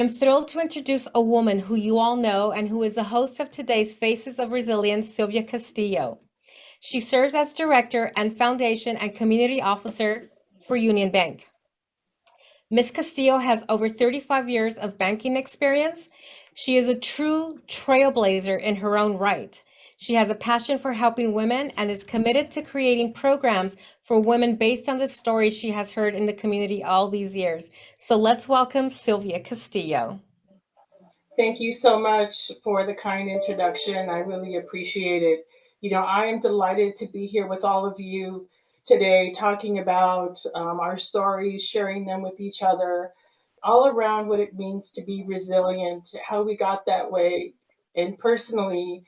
I'm thrilled to introduce a woman who you all know and who is the host of today's Faces of Resilience, Sylvia Castillo. She serves as Director and Foundation and Community Officer for Union Bank. Ms. Castillo has over 35 years of banking experience. She is a true trailblazer in her own right. She has a passion for helping women and is committed to creating programs for women based on the stories she has heard in the community all these years. So let's welcome Sylvia Castillo. Thank you so much for the kind introduction. I really appreciate it. I am delighted to be here with all of you today, talking about our stories, sharing them with each other, all around what it means to be resilient, how we got that way, and personally,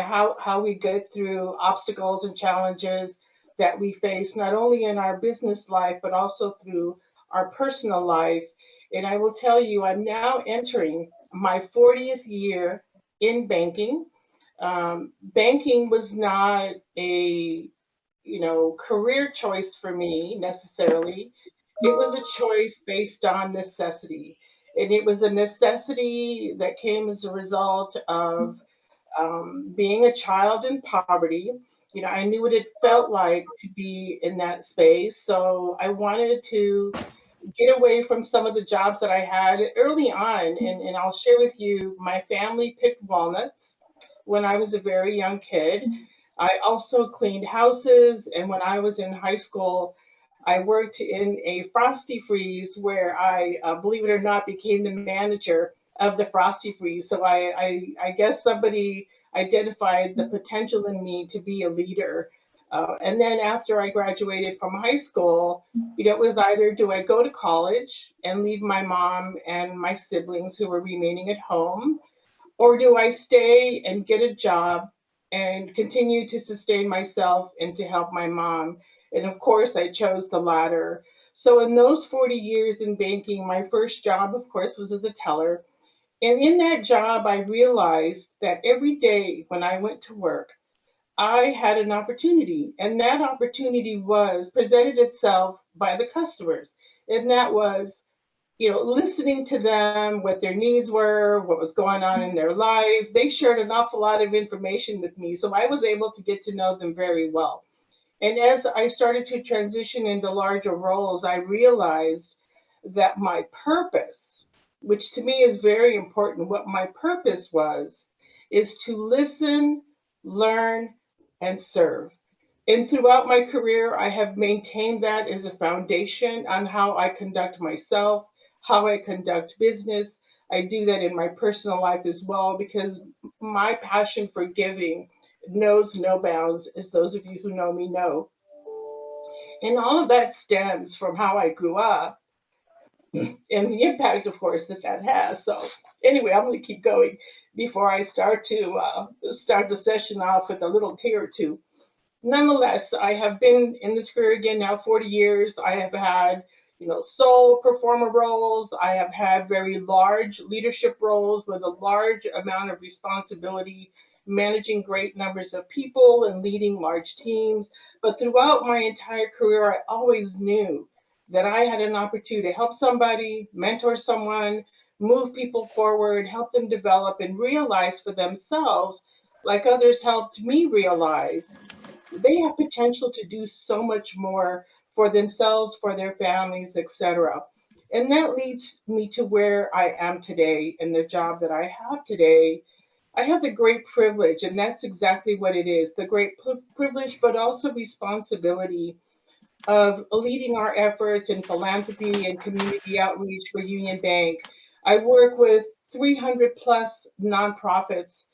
how we get through obstacles and challenges that we face, not only in our business life, but also through our personal life. And I will tell you, I'm now entering my 40th year in banking. Banking was not a career choice for me necessarily. It was a choice based on necessity. And it was a necessity that came as a result of being a child in poverty. I knew what it felt like to be in that space. So I wanted to get away from some of the jobs that I had early on. And I'll share with you, my family picked walnuts when I was a very young kid. I also cleaned houses. And when I was in high school, I worked in a Frosty Freeze where I, believe it or not, became the manager of the Frosty Freeze. So I guess somebody identified the potential in me to be a leader. And then after I graduated from high school, it was either do I go to college and leave my mom and my siblings who were remaining at home, or do I stay and get a job and continue to sustain myself and to help my mom? And of course, I chose the latter. So, in those 40 years in banking, my first job, of course, was as a teller. And in that job, I realized that every day when I went to work, I had an opportunity, and that opportunity was presented itself by the customers. And that was listening to them, what their needs were, what was going on in their life. They shared an awful lot of information with me, so I was able to get to know them very well. And as I started to transition into larger roles, I realized that my purpose, which to me is very important, what my purpose was, is to listen, learn, and serve. And throughout my career, I have maintained that as a foundation on how I conduct myself, how I conduct business. I do that in my personal life as well because my passion for giving knows no bounds, as those of you who know me know. And all of that stems from how I grew up and the impact, of course, that that has. So, anyway, I'm going to keep going before I start the session off with a little tear or two. Nonetheless, I have been in this career again now 40 years. I have had, sole performer roles. I have had very large leadership roles with a large amount of responsibility, managing great numbers of people and leading large teams. But throughout my entire career, I always knew that I had an opportunity to help somebody, mentor someone, move people forward, help them develop and realize for themselves, like others helped me realize they have potential to do so much more for themselves, for their families, etc. And that leads me to where I am today and the job that I have today. I have the great privilege, and that's exactly what it is, the great privilege, but also responsibility of leading our efforts in philanthropy and community outreach for Union Bank. I work with 300 plus nonprofits,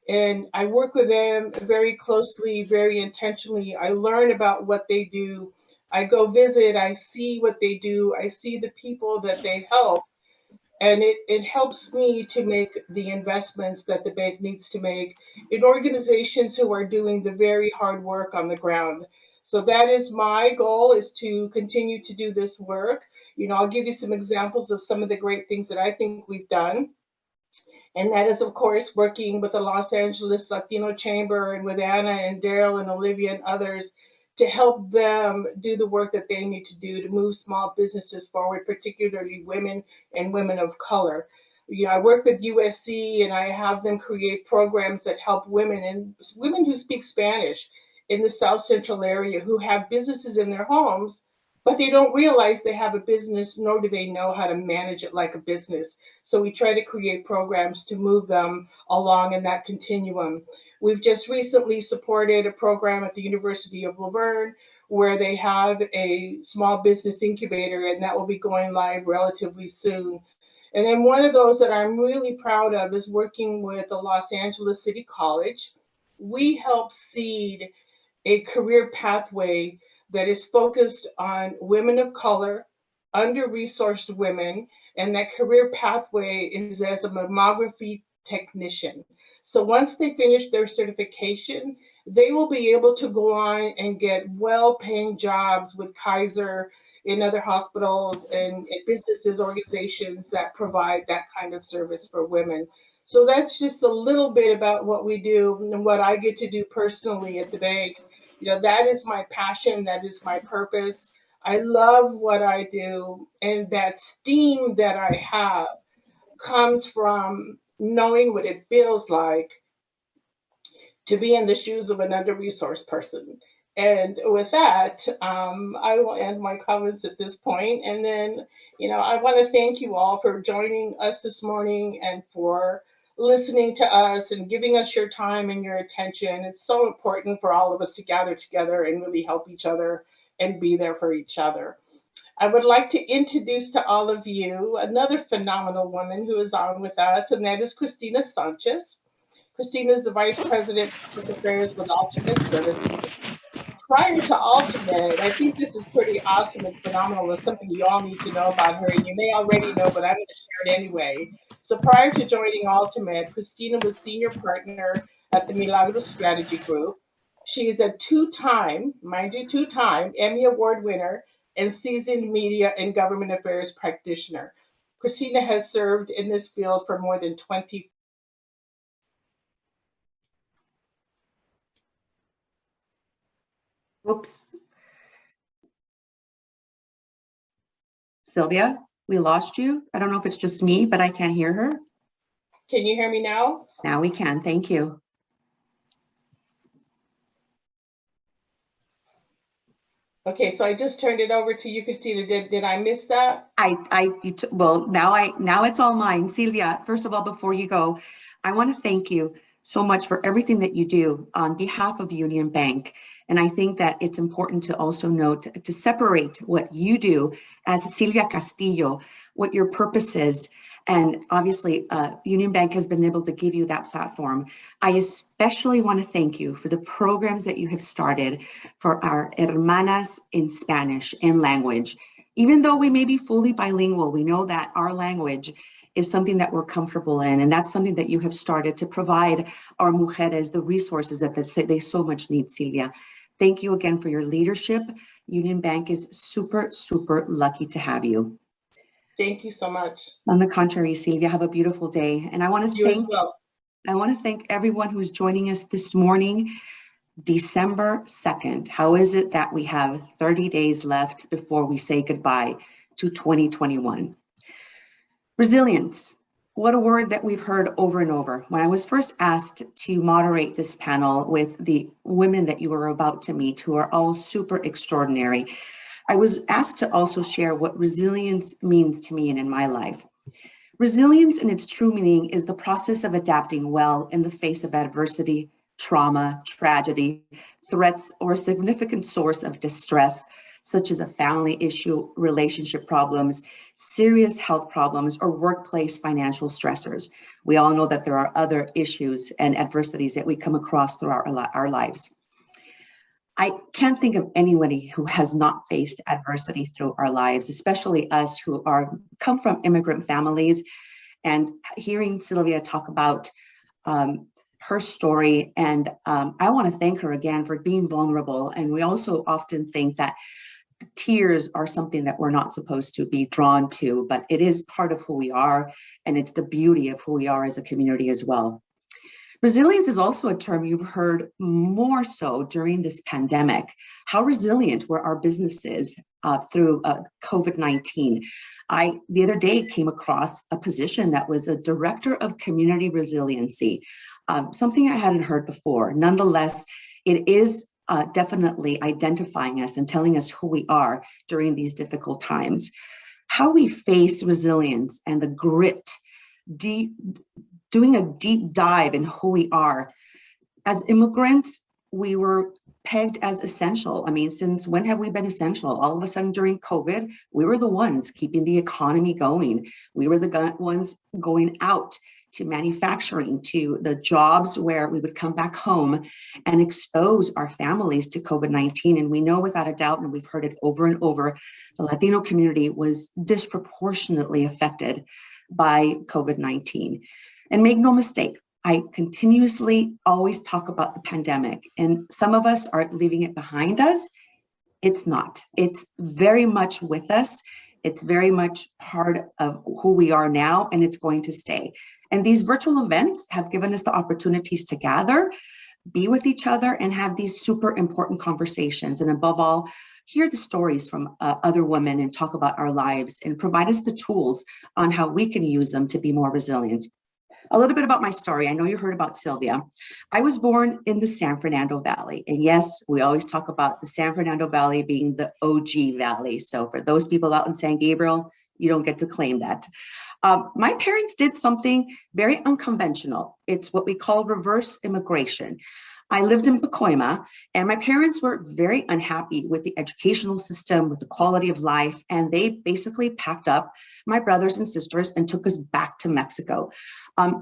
and I work with them very closely, very intentionally. I learn about what they do. I go visit, I see what they do, I see the people that they help, and it helps me to make the investments that the bank needs to make in organizations who are doing the very hard work on the ground. So that is my goal, is to continue to do this work. I'll give you some examples of some of the great things that I think we've done. And that is, of course, working with the Los Angeles Latino Chamber and with Anna and Daryl and Olivia and others to help them do the work that they need to do to move small businesses forward, particularly women and women of color. I work with USC and I have them create programs that help women and women who speak Spanish in the South Central area who have businesses in their homes, but they don't realize they have a business, nor do they know how to manage it like a business. So we try to create programs to move them along in that continuum. We've just recently supported a program at the University of Laverne where they have a small business incubator, and that will be going live relatively soon. And then one of those that I'm really proud of is working with the Los Angeles City College. We help seed a career pathway that is focused on women of color, under-resourced women, and that career pathway is as a mammography technician. So once they finish their certification, they will be able to go on and get well-paying jobs with Kaiser, in other hospitals and businesses, organizations that provide that kind of service for women. So that's just a little bit about what we do and what I get to do personally at the bank. That is my passion, that is my purpose. I love what I do, and that steam that I have comes from knowing what it feels like to be in the shoes of an under-resourced person. And with that, I will end my comments at this point. And then, I want to thank you all for joining us this morning and for listening to us and giving us your time and your attention. It's so important for all of us to gather together and really help each other and be there for each other. I would like to introduce to all of you another phenomenal woman who is on with us, and that is Christina Sanchez. Christina is the Vice President of Public Affairs with Ultimate Services. Prior to Ultimate, I think this is pretty awesome and phenomenal. It's something you all need to know about her, and you may already know, but I'm going to share it anyway. So prior to joining Ultimate, Christina was senior partner at the Milagros Strategy Group. She is a two-time, mind you, two-time Emmy Award winner and seasoned media and government affairs practitioner. Christina has served in this field for more than 20. Oops. Sylvia, we lost you. I don't know if it's just me, but I can't hear her. Can you hear me now? Now we can. Thank you. Okay, so I just turned it over to you, Christina. Did I miss that? Well, now it's all mine. Sylvia, first of all, before you go, I want to thank you so much for everything that you do on behalf of Union Bank. And I think that it's important to also note to separate what you do as Sylvia Castillo, what your purpose is. And obviously, Union Bank has been able to give you that platform. I especially want to thank you for the programs that you have started for our hermanas in Spanish and language. Even though we may be fully bilingual, we know that our language is something that we're comfortable in. And that's something that you have started to provide our mujeres the resources that they so much need, Sylvia. Thank you again for your leadership. Union Bank is super, super lucky to have you. Thank you so much. On the contrary, Sylvia, have a beautiful day. And I want to thank everyone who's joining us this morning, December 2nd. How is it that we have 30 days left before we say goodbye to 2021? Resilience. What a word that we've heard over and over. When I was first asked to moderate this panel with the women that you were about to meet, who are all super extraordinary, I was asked to also share what resilience means to me and in my life. Resilience in its true meaning is the process of adapting well in the face of adversity, trauma, tragedy, threats, or a significant source of distress, such as a family issue, relationship problems, serious health problems, or workplace financial stressors. We all know that there are other issues and adversities that we come across through our lives. I can't think of anybody who has not faced adversity through our lives, especially us who come from immigrant families. And hearing Sylvia talk about her story, and I want to thank her again for being vulnerable. And we also often think that tears are something that we're not supposed to be drawn to, but it is part of who we are, and it's the beauty of who we are as a community as well. Resilience is also a term you've heard more so during this pandemic. How resilient were our businesses through COVID-19. The other day came across a position that was a director of community resiliency, something I hadn't heard before. Nonetheless, it is definitely identifying us and telling us who we are during these difficult times. How we face resilience and the grit, doing a deep dive in who we are. As immigrants, we were pegged as essential. I mean, since when have we been essential? All of a sudden during COVID, we were the ones keeping the economy going. We were the ones going out to manufacturing, to the jobs where we would come back home and expose our families to COVID-19. And we know without a doubt, and we've heard it over and over, the Latino community was disproportionately affected by COVID-19. And make no mistake, I continuously always talk about the pandemic, and some of us are leaving it behind us. It's not. It's very much with us. It's very much part of who we are now, and it's going to stay. And these virtual events have given us the opportunities to gather, be with each other, and have these super important conversations. And above all, hear the stories from other women and talk about our lives and provide us the tools on how we can use them to be more resilient. A little bit about my story. I know you heard about Sylvia. I was born in the San Fernando Valley. And yes, we always talk about the San Fernando Valley being the OG Valley. So for those people out in San Gabriel, you don't get to claim that. My parents did something very unconventional. It's what we call reverse immigration. I lived in Pacoima, and my parents were very unhappy with the educational system, with the quality of life, and they basically packed up my brothers and sisters and took us back to Mexico.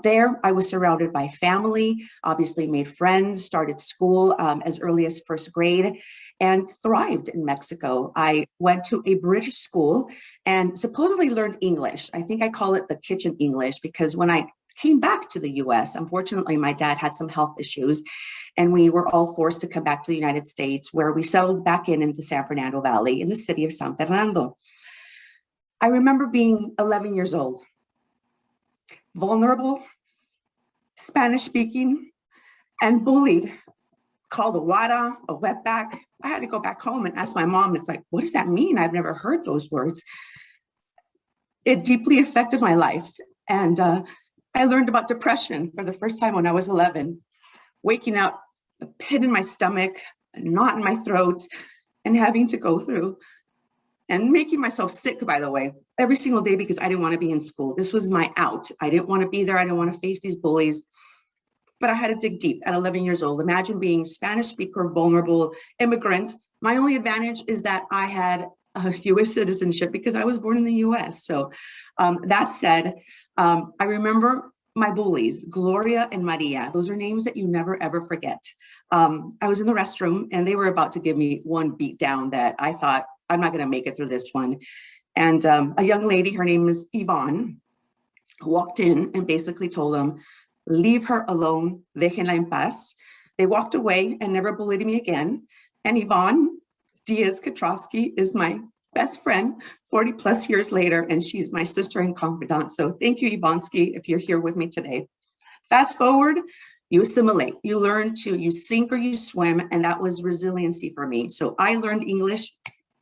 There, I was surrounded by family, obviously made friends, started school as early as first grade, and thrived in Mexico. I went to a British school and supposedly learned English. I think I call it the kitchen English, because when I came back to the US, unfortunately, my dad had some health issues, and we were all forced to come back to the United States, where we settled back in the San Fernando Valley in the city of San Fernando. I remember being 11 years old, vulnerable, Spanish speaking, and bullied, called a wada, a wetback. I had to go back home and ask my mom, it's like, what does that mean? I've never heard those words. It deeply affected my life. And I learned about depression for the first time when I was 11, waking up, a pit in my stomach, a knot in my throat, and having to go through and making myself sick, by the way, every single day because I didn't want to be in school. This was my out. I didn't want to be there. I didn't want to face these bullies, but I had to dig deep at 11 years old. Imagine being Spanish speaker, vulnerable immigrant. My only advantage is that I had a US citizenship because I was born in the US. So that said, I remember my bullies, Gloria and Maria. Those are names that you never, ever forget. I was in the restroom and they were about to give me one beat down that I thought, I'm not going to make it through this one. And a young lady, her name is Yvonne, walked in and basically told them, leave her alone, déjenla en paz. They walked away and never bullied me again. And Yvonne Diaz-Katrowski is my best friend 40 plus years later, and she's my sister and confidant. So thank you, Yvonsky, if you're here with me today. Fast forward, you assimilate, you learn to, you sink or you swim, and that was resiliency for me. So I learned English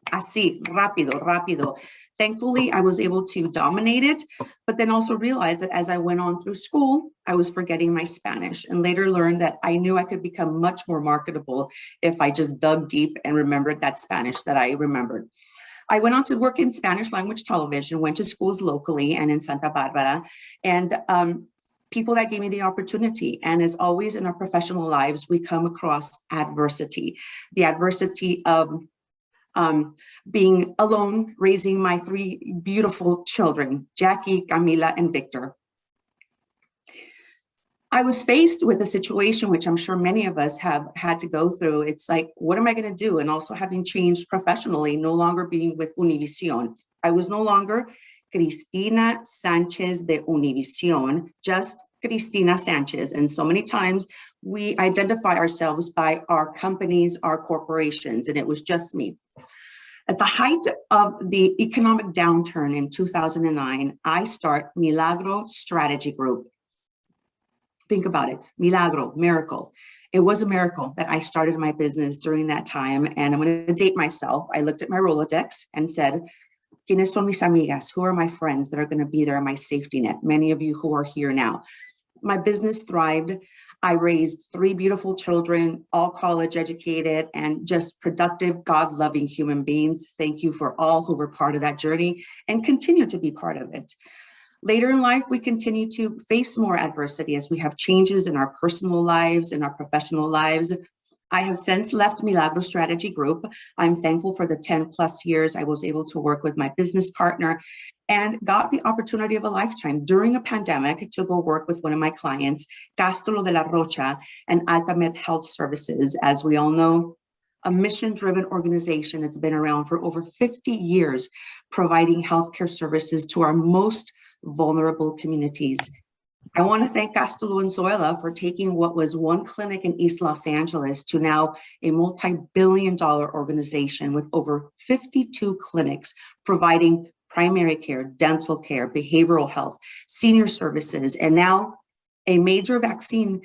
así, rápido. Thankfully, I was able to dominate it, but then also realize that as I went on through school, I was forgetting my Spanish, and later learned that I knew I could become much more marketable if I just dug deep and remembered that Spanish that I remembered. I went on to work in Spanish language television, went to schools locally and in Santa Barbara, and people that gave me the opportunity. And as always in our professional lives, we come across adversity, the adversity of being alone, raising my three beautiful children, Jackie, Camila, and Victor. I was faced with a situation which I'm sure many of us have had to go through. It's like, what am I going to do? And also having changed professionally, no longer being with Univision. I was no longer Christina Sanchez de Univision, just Christina Sanchez. And so many times we identify ourselves by our companies, our corporations, and it was just me. At the height of the economic downturn in 2009, I start Milagro Strategy Group. Think about it, milagro, miracle. It was a miracle that I started my business during that time. And I'm going to date myself. I looked at my Rolodex and said, ¿Quiénes son mis amigas? Who are my friends that are going to be there, my safety net? Many of you who are here now. My business thrived. I raised 3 beautiful children, all college educated and just productive, God-loving human beings. Thank you for all who were part of that journey and continue to be part of it. Later in life, we continue to face more adversity as we have changes in our personal lives and our professional lives. I have since left Milagro Strategy Group. I'm thankful for the 10+ years I was able to work with my business partner and got the opportunity of a lifetime during a pandemic to go work with one of my clients, Castro de la Rocha and Altamed Health Services. As we all know, a mission-driven organization that's been around for over 50 years, providing healthcare services to our most vulnerable communities. I want to thank Castro and Zoila for taking what was one clinic in East Los Angeles to now a multi-billion-dollar organization with over 52 clinics providing primary care, dental care, behavioral health, senior services, and now a major vaccine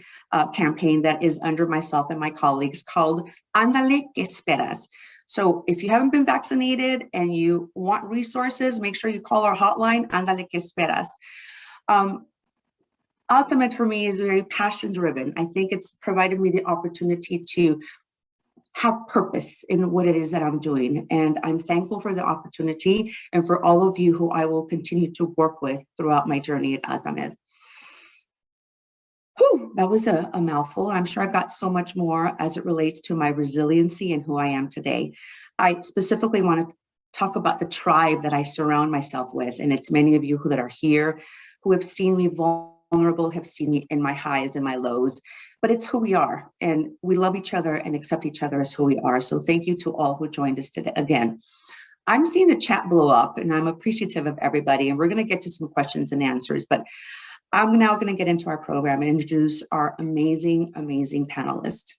campaign that is under myself and my colleagues called Ándale que esperas. So if you haven't been vaccinated and you want resources, make sure you call our hotline, Ándale que esperas. Ultimate for me is very passion driven. I think it's provided me the opportunity to have purpose in what it is that I'm doing. And I'm thankful for the opportunity and for all of you who I will continue to work with throughout my journey at Altamed. Whew, that was a mouthful. I'm sure I've got so much more as it relates to my resiliency and who I am today. I specifically want to talk about the tribe that I surround myself with. And it's many of you that are here who have seen me vulnerable, have seen me in my highs and my lows, but it's who we are. And we love each other and accept each other as who we are. So thank you to all who joined us today. Again, I'm seeing the chat blow up and I'm appreciative of everybody. And we're going to get to some questions and answers, but I'm now going to get into our program and introduce our amazing, amazing panelists.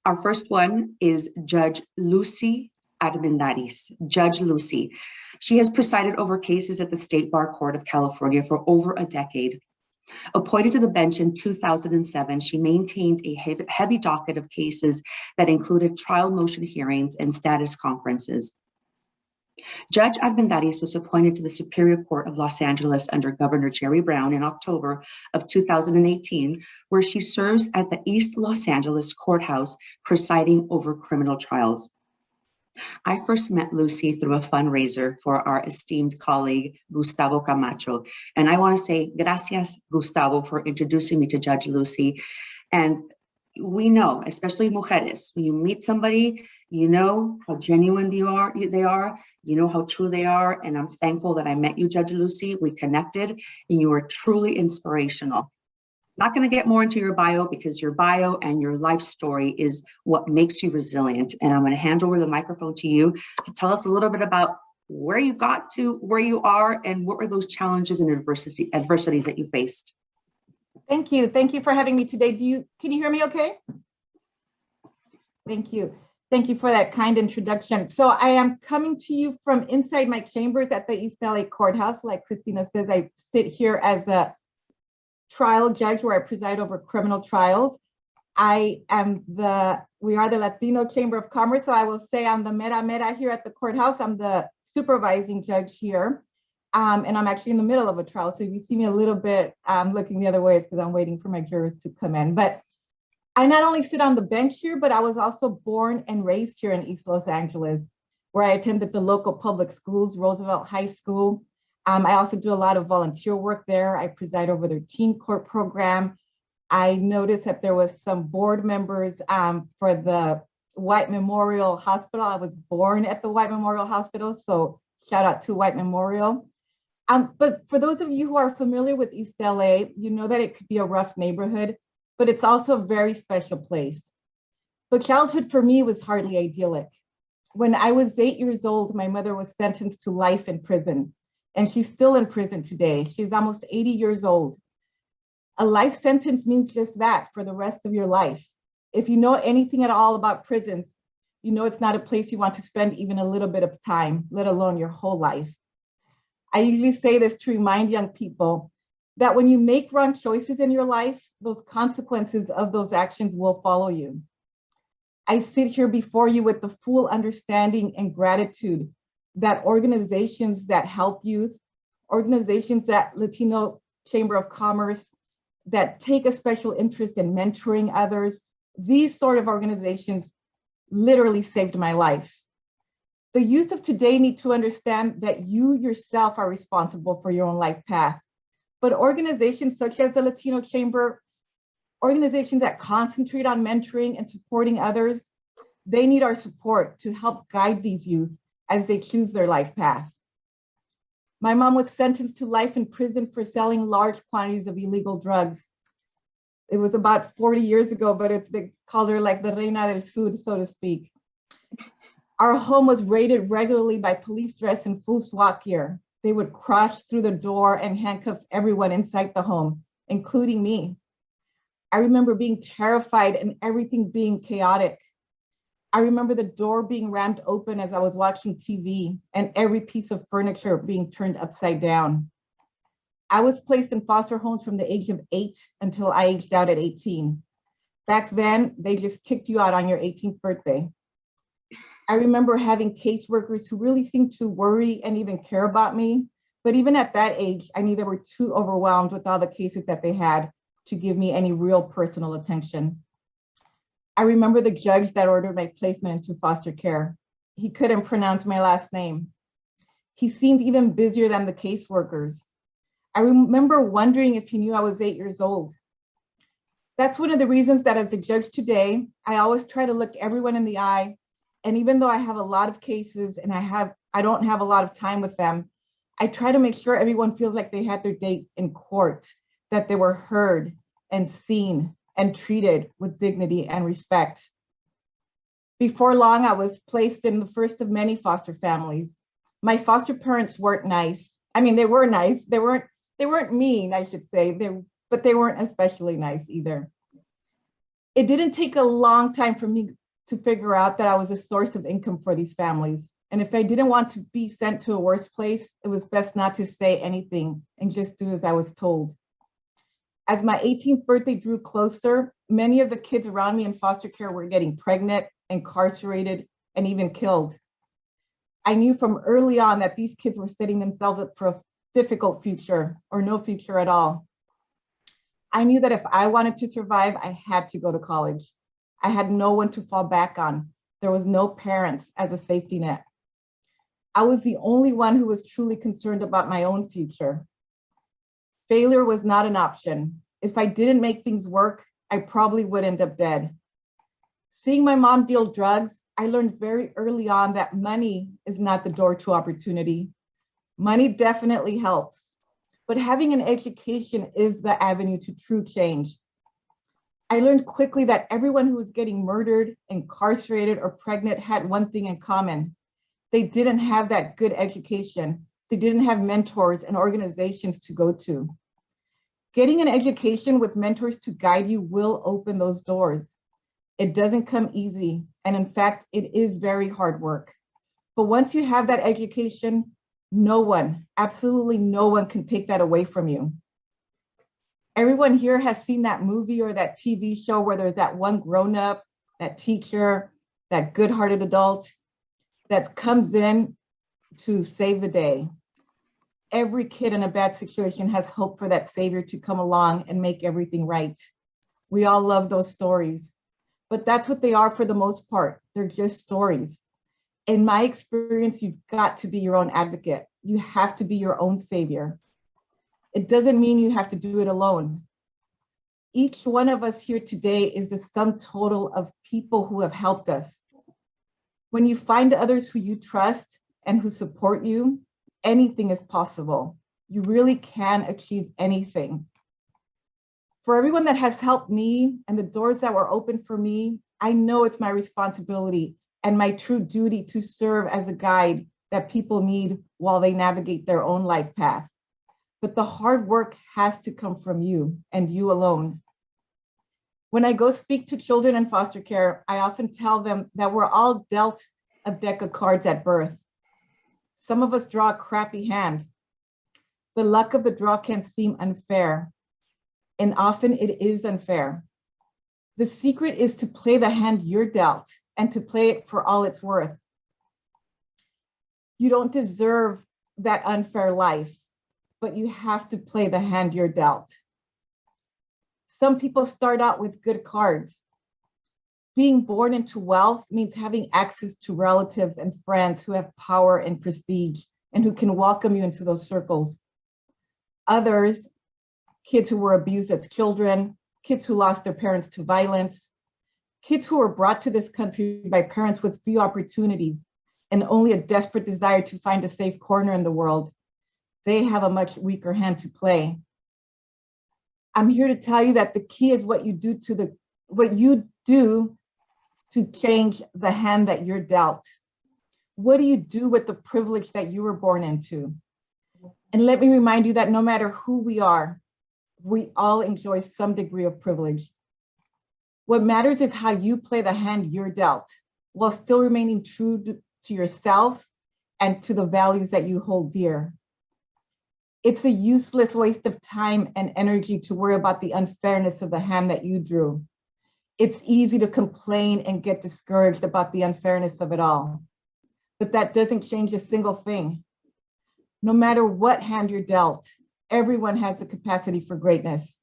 Our first one is Judge Lucy Armendariz. Judge Lucy. She has presided over cases at the State Bar Court of California for over a decade. Appointed to the bench in 2007, she maintained a heavy docket of cases that included trial motion hearings and status conferences. Judge Armendariz was appointed to the Superior Court of Los Angeles under Governor Jerry Brown in October of 2018, where she serves at the East Los Angeles Courthouse presiding over criminal trials. I first met Lucy through a fundraiser for our esteemed colleague, Gustavo Camacho. And I want to say gracias, Gustavo, for introducing me to Judge Lucy. And we know, especially mujeres, when you meet somebody, you know how genuine they are, you know how true they are. And I'm thankful that I met you, Judge Lucy. We connected and you are truly inspirational. Not going to get more into your bio because your bio and your life story is what makes you resilient. And I'm going to hand over the microphone to you to tell us a little bit about where you got to, where you are, and what were those challenges and adversities that you faced. Thank you. Thank you for having me today. Can you hear me okay? Thank you. Thank you for that kind introduction. So I am coming to you from inside my chambers at the East LA Courthouse. Like Christina says, I sit here as a trial judge where I preside over criminal trials. We are the Latino Chamber of Commerce, so I will say I'm the mera here at the courthouse. I'm the supervising judge here, and I'm actually in the middle of a trial. So if you see me a little bit looking the other way, it's because I'm waiting for my jurors to come in. But I not only sit on the bench here, but I was also born and raised here in East Los Angeles, where I attended the local public schools, Roosevelt High School. I also do a lot of volunteer work there. I preside over their teen court program. I noticed that there was some board members for the White Memorial Hospital. I was born at the White Memorial Hospital, so shout out to White Memorial. But for those of you who are familiar with East LA, you know that it could be a rough neighborhood, but it's also a very special place. But childhood for me was hardly idyllic. When I was 8 years old, my mother was sentenced to life in prison. And she's still in prison today. She's almost 80 years old. A life sentence means just that for the rest of your life. If you know anything at all about prisons, you know it's not a place you want to spend even a little bit of time, let alone your whole life. I usually say this to remind young people that when you make wrong choices in your life, those consequences of those actions will follow you. I sit here before you with the full understanding and gratitude that organizations that help youth, organizations that Latino Chamber of Commerce, that take a special interest in mentoring others, these sort of organizations literally saved my life. The youth of today need to understand that you yourself are responsible for your own life path. But organizations such as the Latino Chamber, organizations that concentrate on mentoring and supporting others, they need our support to help guide these youth as they choose their life path. My mom was sentenced to life in prison for selling large quantities of illegal drugs. It was about 40 years ago, but they called her like the Reina del Sur, so to speak. Our home was raided regularly by police dressed in full SWAT gear. They would crash through the door and handcuff everyone inside the home, including me. I remember being terrified and everything being chaotic. I remember the door being rammed open as I was watching TV and every piece of furniture being turned upside down. I was placed in foster homes from the age of 8 until I aged out at 18. Back then, they just kicked you out on your 18th birthday. I remember having caseworkers who really seemed to worry and even care about me. But even at that age, I knew they were too overwhelmed with all the cases that they had to give me any real personal attention. I remember the judge that ordered my placement into foster care. He couldn't pronounce my last name. He seemed even busier than the caseworkers. I remember wondering if he knew I was 8 years old. That's one of the reasons that as a judge today, I always try to look everyone in the eye. And even though I have a lot of cases and I don't have a lot of time with them, I try to make sure everyone feels like they had their day in court, that they were heard and seen and treated with dignity and respect. Before long, I was placed in the first of many foster families. My foster parents weren't nice. I mean, they were nice. They weren't mean, I should say, but they weren't especially nice either. It didn't take a long time for me to figure out that I was a source of income for these families. And if I didn't want to be sent to a worse place, it was best not to say anything and just do as I was told. As my 18th birthday drew closer, many of the kids around me in foster care were getting pregnant, incarcerated, and even killed. I knew from early on that these kids were setting themselves up for a difficult future or no future at all. I knew that if I wanted to survive, I had to go to college. I had no one to fall back on. There was no parents as a safety net. I was the only one who was truly concerned about my own future. Failure was not an option. If I didn't make things work, I probably would end up dead. Seeing my mom deal drugs, I learned very early on that money is not the door to opportunity. Money definitely helps, but having an education is the avenue to true change. I learned quickly that everyone who was getting murdered, incarcerated, or pregnant had one thing in common. They didn't have that good education. They didn't have mentors and organizations to go to. Getting an education with mentors to guide you will open those doors. It doesn't come easy. And in fact, it is very hard work. But once you have that education, no one, absolutely no one can take that away from you. Everyone here has seen that movie or that TV show where there's that one grown-up, that teacher, that good-hearted adult that comes in to save the day. Every kid in a bad situation has hope for that savior to come along and make everything right. We all love those stories, but that's what they are for the most part. They're just stories. In my experience, you've got to be your own advocate. You have to be your own savior. It doesn't mean you have to do it alone. Each one of us here today is the sum total of people who have helped us. When you find others who you trust and who support you, anything is possible. You really can achieve anything. For everyone that has helped me and the doors that were open for me, I know it's my responsibility and my true duty to serve as a guide that people need while they navigate their own life path. But the hard work has to come from you and you alone. When I go speak to children in foster care, I often tell them that we're all dealt a deck of cards at birth. Some of us draw a crappy hand. The luck of the draw can seem unfair, and often it is unfair. The secret is to play the hand you're dealt and to play it for all it's worth. You don't deserve that unfair life, but you have to play the hand you're dealt. Some people start out with good cards. Being born into wealth means having access to relatives and friends who have power and prestige and who can welcome you into those circles. Others, kids who were abused as children, kids who lost their parents to violence, kids who were brought to this country by parents with few opportunities and only a desperate desire to find a safe corner in the world, they have a much weaker hand to play. I'm here to tell you that the key is what you do to change the hand that you're dealt. What do you do with the privilege that you were born into? And let me remind you that no matter who we are, we all enjoy some degree of privilege. What matters is how you play the hand you're dealt while still remaining true to yourself and to the values that you hold dear. It's a useless waste of time and energy to worry about the unfairness of the hand that you drew. It's easy to complain and get discouraged about the unfairness of it all, but that doesn't change a single thing. No matter what hand you're dealt, everyone has the capacity for greatness.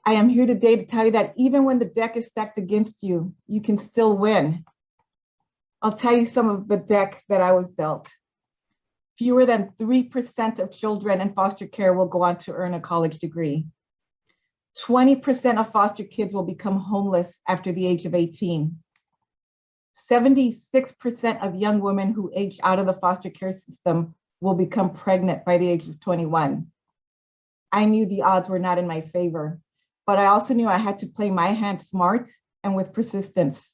I am here today to tell you that even when the deck is stacked against you, you can still win. I'll tell you some of the deck that I was dealt. Fewer than 3% of children in foster care will go on to earn a college degree. 20% of foster kids will become homeless after the age of 18. 76% of young women who age out of the foster care system will become pregnant by the age of 21. I knew the odds were not in my favor, but I also knew I had to play my hand smart and with persistence.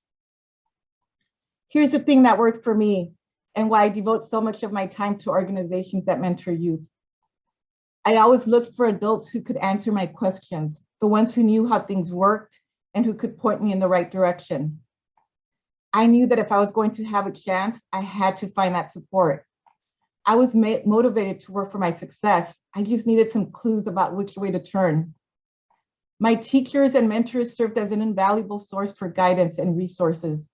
Here's the thing that worked for me and why I devote so much of my time to organizations that mentor youth. I always looked for adults who could answer my questions, the ones who knew how things worked and who could point me in the right direction. I knew that if I was going to have a chance, I had to find that support. I was motivated to work for my success. I just needed some clues about which way to turn. My teachers and mentors served as an invaluable source for guidance and resources.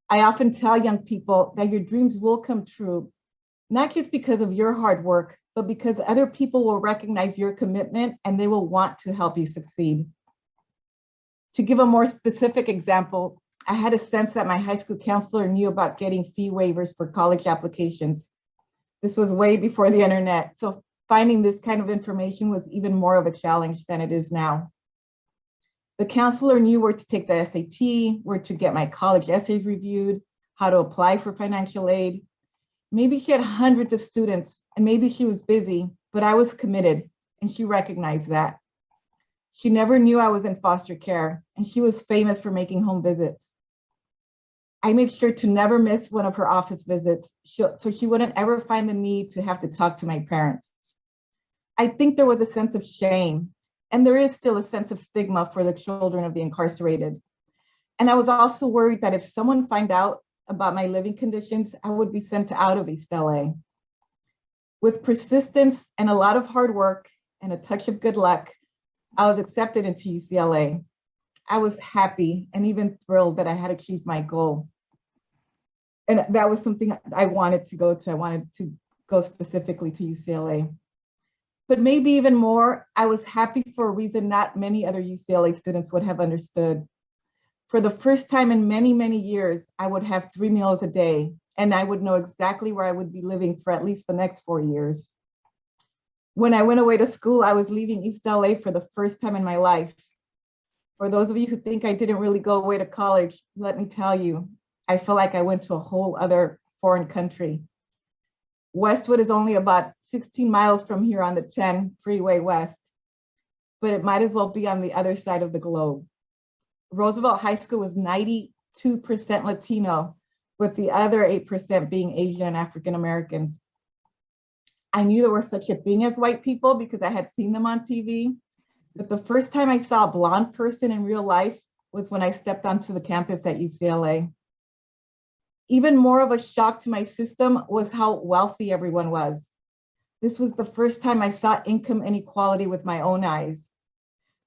I often tell young people that your dreams will come true, not just because of your hard work, but because other people will recognize your commitment and they will want to help you succeed. To give a more specific example, I had a sense that my high school counselor knew about getting fee waivers for college applications. This was way before the internet, so finding this kind of information was even more of a challenge than it is now. The counselor knew where to take the SAT, where to get my college essays reviewed, how to apply for financial aid. Maybe she had hundreds of students and maybe she was busy, but I was committed and she recognized that. She never knew I was in foster care and she was famous for making home visits. I made sure to never miss one of her office visits so she wouldn't ever find the need to have to talk to my parents. I think there was a sense of shame, and there is still a sense of stigma for the children of the incarcerated. And I was also worried that if someone found out about my living conditions, I would be sent out of East LA. With persistence and a lot of hard work and a touch of good luck, I was accepted into UCLA. I was happy and even thrilled that I had achieved my goal. And that was something I wanted to go to. I wanted to go specifically to UCLA. But maybe even more, I was happy for a reason not many other UCLA students would have understood. For the first time in many, many years, I would have 3 meals a day, and I would know exactly where I would be living for at least the next 4 years. When I went away to school, I was leaving East LA for the first time in my life. For those of you who think I didn't really go away to college, let me tell you, I feel like I went to a whole other foreign country. Westwood is only about 16 miles from here on the 10 freeway west, but it might as well be on the other side of the globe. Roosevelt High School was 92% Latino, with the other 8% being Asian and African Americans. I knew there was such a thing as white people because I had seen them on TV, but the first time I saw a blonde person in real life was when I stepped onto the campus at UCLA. Even more of a shock to my system was how wealthy everyone was. This was the first time I saw income inequality with my own eyes.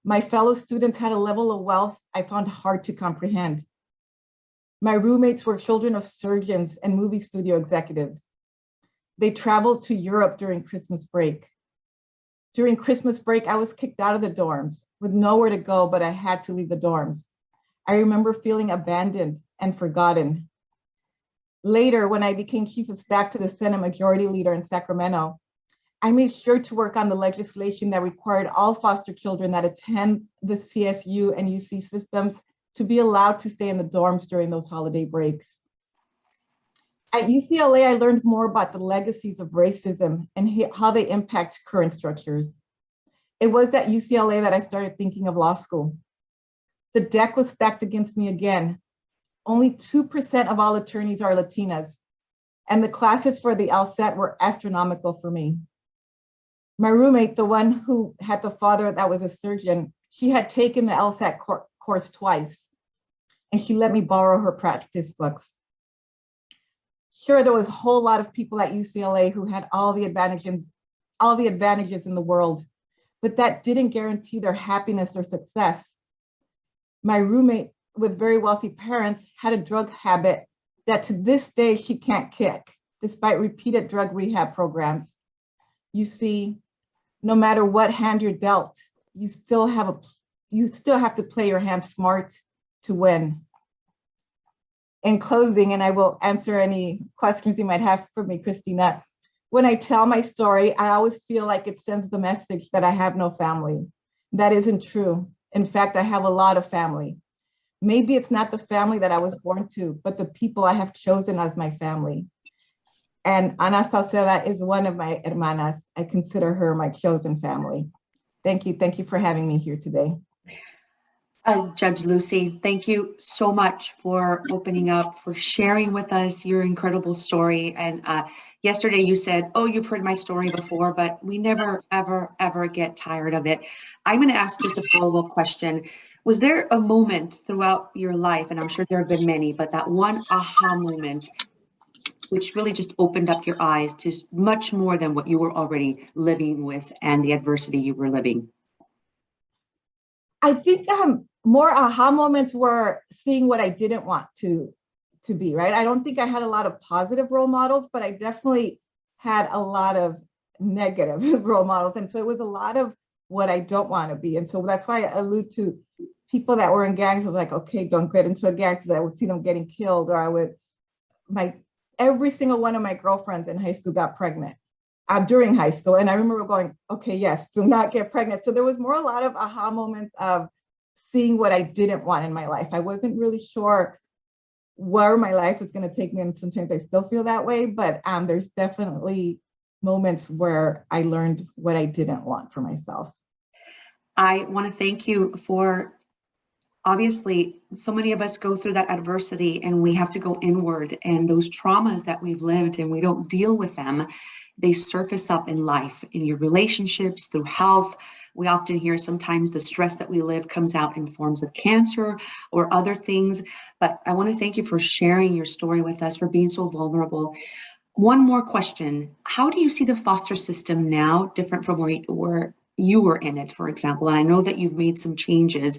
My fellow students had a level of wealth I found hard to comprehend. My roommates were children of surgeons and movie studio executives. They traveled to Europe during Christmas break. During Christmas break, I was kicked out of the dorms with nowhere to go, but I had to leave the dorms. I remember feeling abandoned and forgotten. Later, when I became chief of staff to the Senate Majority Leader in Sacramento, I made sure to work on the legislation that required all foster children that attend the CSU and UC systems to be allowed to stay in the dorms during those holiday breaks. At UCLA, I learned more about the legacies of racism and how they impact current structures. It was at UCLA that I started thinking of law school. The deck was stacked against me again. Only 2% of all attorneys are Latinas, and the classes for the LSAT were astronomical for me. My roommate, the one who had the father that was a surgeon, she had taken the LSAT course twice, and she let me borrow her practice books. Sure, there was a whole lot of people at UCLA who had all the advantages in the world, but that didn't guarantee their happiness or success. My roommate with very wealthy parents had a drug habit that to this day she can't kick, despite repeated drug rehab programs. You see, no matter what hand you're dealt, you still have to play your hand smart to win. In closing, and I will answer any questions you might have for me, Christina, when I tell my story, I always feel like it sends the message that I have no family. That isn't true. In fact, I have a lot of family. Maybe it's not the family that I was born to, but the people I have chosen as my family. And Ana Salceda is one of my hermanas. I consider her my chosen family. Thank you. Thank you for having me here today. Judge Lucy, thank you so much for opening up, for sharing with us your incredible story. And yesterday you said, oh, you've heard my story before, but we never, ever, ever get tired of it. I'm going to ask just a follow-up question. Was there a moment throughout your life, and I'm sure there have been many, but that one aha moment which really just opened up your eyes to much more than what you were already living with and the adversity you were living? I think more aha moments were seeing what I didn't want to be, right? I don't think I had a lot of positive role models, but I definitely had a lot of negative role models. And so it was a lot of what I don't want to be. And so that's why I allude to people that were in gangs. I was like, okay, don't get into a gang, because I would see them getting killed, or every single one of my girlfriends in high school got pregnant during high school. And I remember going, okay, yes, do not get pregnant. So there was a lot of aha moments of seeing what I didn't want in my life. I wasn't really sure where my life was going to take me. And sometimes I still feel that way, but there's definitely moments where I learned what I didn't want for myself. I want to thank you for, obviously, so many of us go through that adversity and we have to go inward, and those traumas that we've lived and we don't deal with them, they surface up in life, in your relationships, through health. We often hear sometimes the stress that we live comes out in forms of cancer or other things. But I want to thank you for sharing your story with us, for being so vulnerable. One more question. How do you see the foster system now different from where you were in it, for example? And I know that you've made some changes.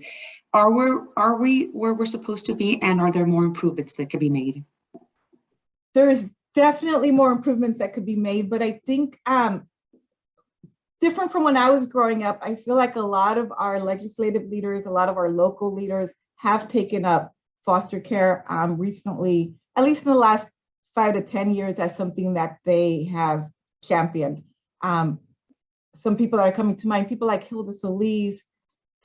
Are we where we're supposed to be, and are there more improvements that could be made? There's definitely more improvements that could be made, but I think different from when I was growing up, I feel like a lot of our legislative leaders, a lot of our local leaders have taken up foster care recently, at least in the last 5 to 10 years, as something that they have championed. Some people that are coming to mind, people like Hilda Solis,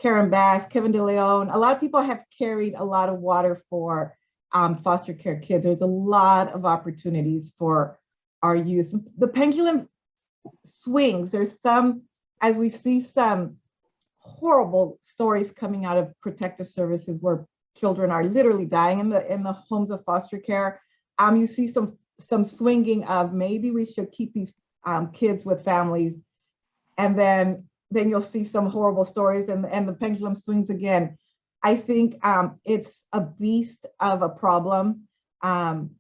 Karen Bass, Kevin De Leon, a lot of people have carried a lot of water for foster care kids. There's a lot of opportunities for our youth. The pendulum swings. There's some, as we see some horrible stories coming out of protective services where children are literally dying in the homes of foster care. You see some swinging of maybe we should keep these kids with families, and then you'll see some horrible stories, and the pendulum swings again. I think it's a beast of a problem. And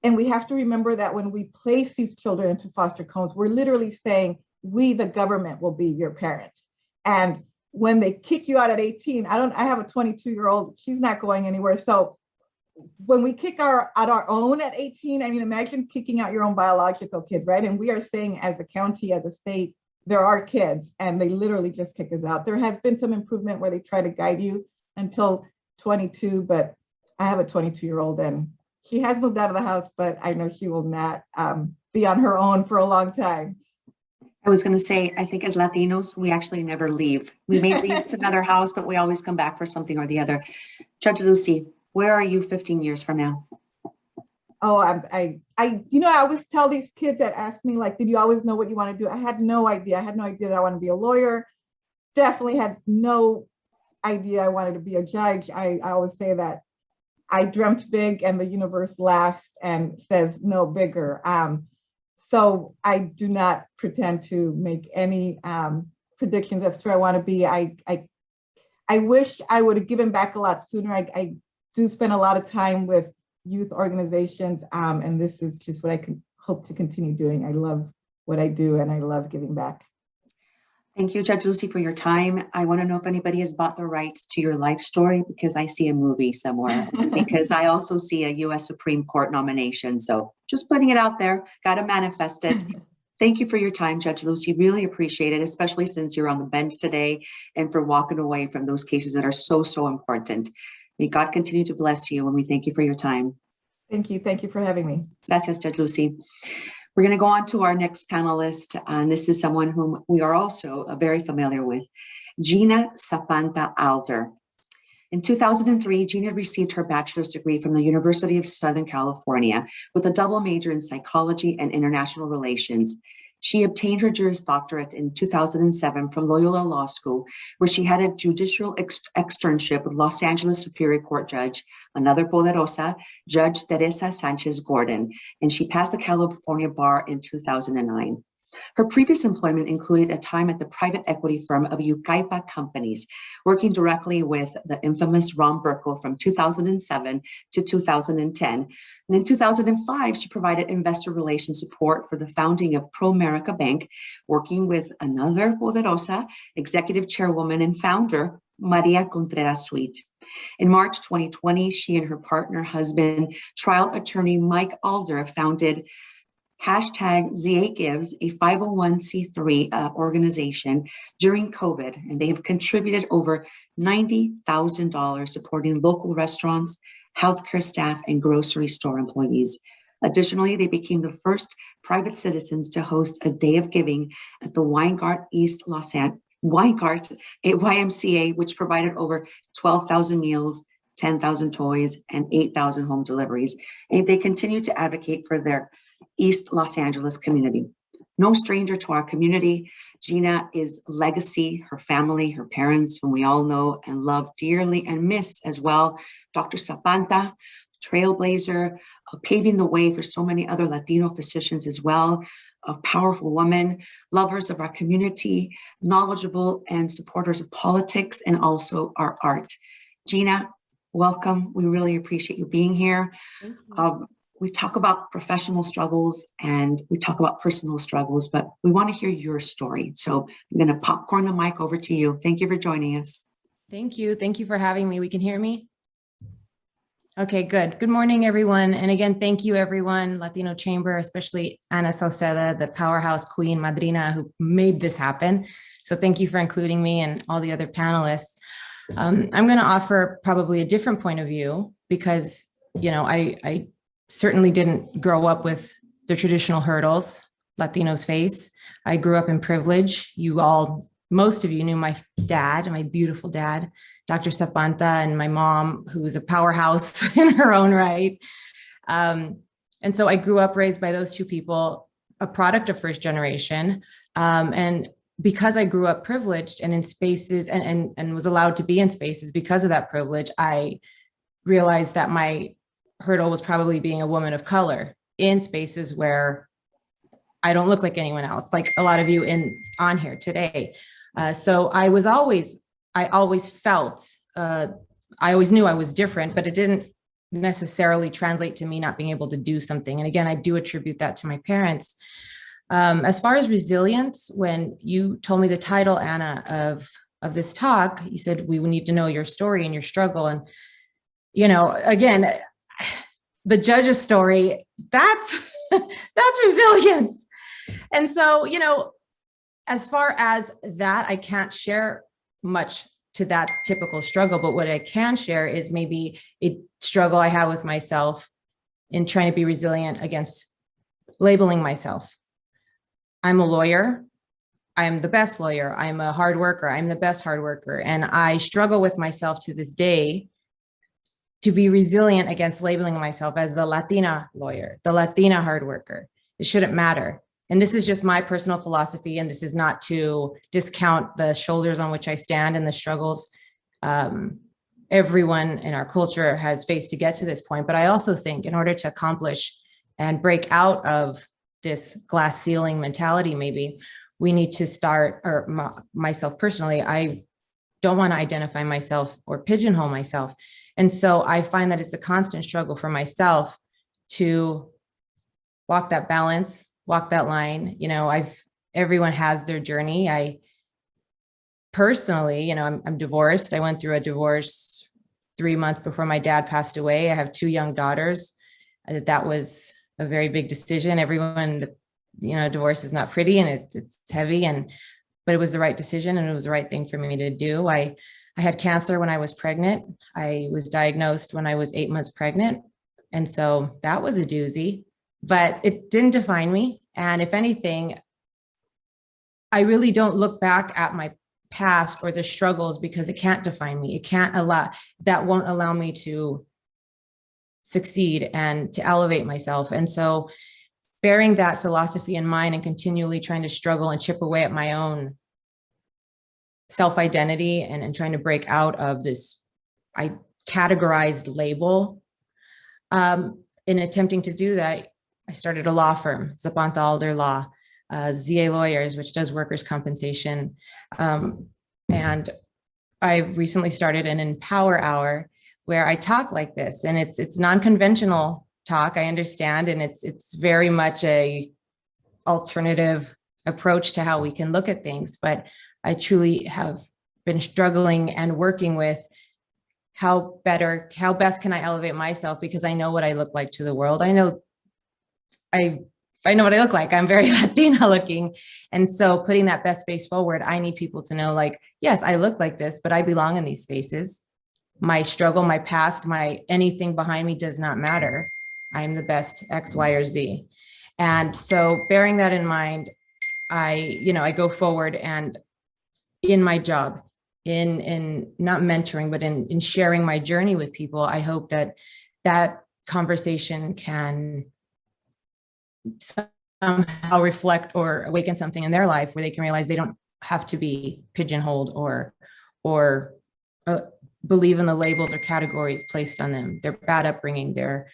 And we have to remember that when we place these children into foster homes, we're literally saying, we, the government, will be your parents. And when they kick you out at 18, I have a 22-year-old, she's not going anywhere. So when we kick out our own at 18, I mean, imagine kicking out your own biological kids, right? And we are saying as a county, as a state, there are kids and they literally just kick us out. There has been some improvement where they try to guide you until 22, but I have a 22-year-old and she has moved out of the house, but I know she will not be on her own for a long time. I was going to say, I think as Latinos, we actually never leave. We may leave to another house, but we always come back for something or the other. Judge Lucy, where are you 15 years from now? Oh, I always tell these kids that ask me, like, did you always know what you want to do? I had no idea. I had no idea that I wanted to be a lawyer. Definitely had no idea I wanted to be a judge. I always say that I dreamt big and the universe laughs and says no bigger. So I do not pretend to make any predictions as to where I want to be. I wish I would have given back a lot sooner. I do spend a lot of time with youth organizations, and this is just what I can hope to continue doing. I love what I do and I love giving back. Thank you, Judge Lucy, for your time. I want to know if anybody has bought the rights to your life story, because I see a movie somewhere, because I also see a U.S. Supreme Court nomination. So just putting it out there, got to manifest it. Thank you for your time, Judge Lucy. Really appreciate it, especially since you're on the bench today and for walking away from those cases that are so, so important. May God continue to bless you, and we thank you for your time. Thank you. Thank you for having me. Gracias, Judge Lucy. We're going to go on to our next panelist, and this is someone whom we are also very familiar with, Gina Sapanta Alder. In 2003, Gina received her bachelor's degree from the University of Southern California with a double major in psychology and international relations. She obtained her Juris Doctorate in 2007 from Loyola Law School, where she had a judicial externship with Los Angeles Superior Court Judge, another poderosa, Judge Teresa Sanchez Gordon, and she passed the California bar in 2009. Her previous employment included a time at the private equity firm of Yucaipa Companies, working directly with the infamous Ron Burkle from 2007 to 2010. And in 2005, she provided investor relations support for the founding of ProAmerica Bank, working with another poderosa, executive chairwoman and founder, Maria Contreras Sweet. In March 2020, she and her partner, husband, trial attorney Mike Alder founded #ZA Gives, a 501c3 organization during COVID, and they have contributed over $90,000 supporting local restaurants, healthcare staff, and grocery store employees. Additionally, they became the first private citizens to host a Day of Giving at the Weingart East Los Angeles YMCA, which provided over 12,000 meals, 10,000 toys, and 8,000 home deliveries. And they continue to advocate for their East Los Angeles community. No stranger to our community, Gina is legacy, her family, her parents, whom we all know and love dearly and miss as well. Dr. Sapanta, trailblazer, paving the way for so many other Latino physicians as well, a powerful woman, lovers of our community, knowledgeable and supporters of politics and also our art. Gina, welcome. We really appreciate you being here. We talk about professional struggles and we talk about personal struggles, but we want to hear your story. So I'm going to popcorn the mic over to you. Thank you for joining us. Thank you. Thank you for having me. We can hear me? Okay, good. Good morning, everyone. And again, thank you, everyone, Latino Chamber, especially Ana Sauceda, the powerhouse queen, madrina, who made this happen. So thank you for including me and all the other panelists. I'm going to offer probably a different point of view because, you know, I certainly didn't grow up with the traditional hurdles Latinos face. I grew up in privilege. Most of you knew my dad, my beautiful dad, Dr. Sapanta, and my mom, who's a powerhouse in her own right. And so I grew up raised by those two people, a product of first generation. And because I grew up privileged and in spaces and was allowed to be in spaces because of that privilege, I realized that my hurdle was probably being a woman of color in spaces where I don't look like anyone else, like a lot of you on here today. So I always felt, I always knew I was different, but it didn't necessarily translate to me not being able to do something. And again, I do attribute that to my parents. As far as resilience, when you told me the title, Anna, of this talk, you said we need to know your story and your struggle. And, you know, again, the judge's story, that's resilience. And so, you know, as far as that, I can't share much to that typical struggle, but what I can share is maybe a struggle I have with myself in trying to be resilient against labeling myself. I'm a lawyer. I'm the best lawyer. I'm a hard worker. I'm the best hard worker. And I struggle with myself to this day to be resilient against labeling myself as the Latina lawyer, the Latina hard worker. It shouldn't matter. And this is just my personal philosophy, and this is not to discount the shoulders on which I stand and the struggles everyone in our culture has faced to get to this point. But I also think in order to accomplish and break out of this glass ceiling mentality, maybe we need to start, or myself personally, I don't want to identify myself or pigeonhole myself. And so I find that it's a constant struggle for myself to walk that balance, walk that line. You know, everyone has their journey. I personally, you know, I'm divorced. I went through a divorce 3 months before my dad passed away. I have 2 young daughters. That was a very big decision. Everyone, you know, divorce is not pretty and it's heavy, but it was the right decision and it was the right thing for me to do. I had cancer when I was pregnant. I was diagnosed when I was 8 months pregnant. And so that was a doozy, but it didn't define me. And if anything, I really don't look back at my past or the struggles because it can't define me. That won't allow me to succeed and to elevate myself. And so bearing that philosophy in mind and continually trying to struggle and chip away at my own self-identity and trying to break out of this categorized label. In attempting to do that, I started a law firm, Sapanta Alder Law, ZA Lawyers, which does workers' compensation. And I've recently started an Empower Hour where I talk like this, and it's non-conventional talk, I understand, and it's very much a alternative approach to how we can look at things. But I truly have been struggling and working with how best can I elevate myself, because I know what I look like to the world. I know what I look like. I'm very Latina looking. And so putting that best face forward, I need people to know, like, yes, I look like this, but I belong in these spaces. My struggle, my past, anything behind me does not matter. I'm the best X, Y, or Z. And so bearing that in mind, I go forward, and in my job, in not mentoring, but in sharing my journey with people, I hope that conversation can somehow reflect or awaken something in their life where they can realize they don't have to be pigeonholed or believe in the labels or categories placed on them. Their bad upbringing, their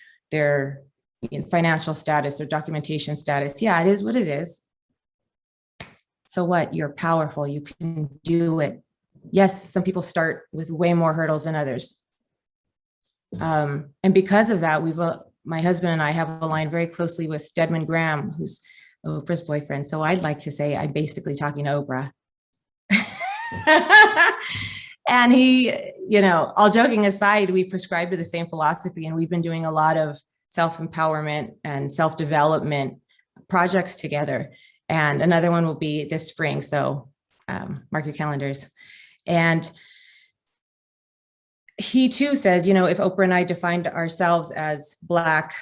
financial status, their documentation status. Yeah, it is what it is. So what? You're powerful. You can do it. Yes, some people start with way more hurdles than others. And because of that, my husband and I have aligned very closely with Stedman Graham, who's Oprah's boyfriend. So I'd like to say I'm basically talking to Oprah. And he, all joking aside, we prescribe to the same philosophy, and we've been doing a lot of self-empowerment and self-development projects together. And another one will be this spring. So mark your calendars. And he too says, if Oprah and I defined ourselves as Black,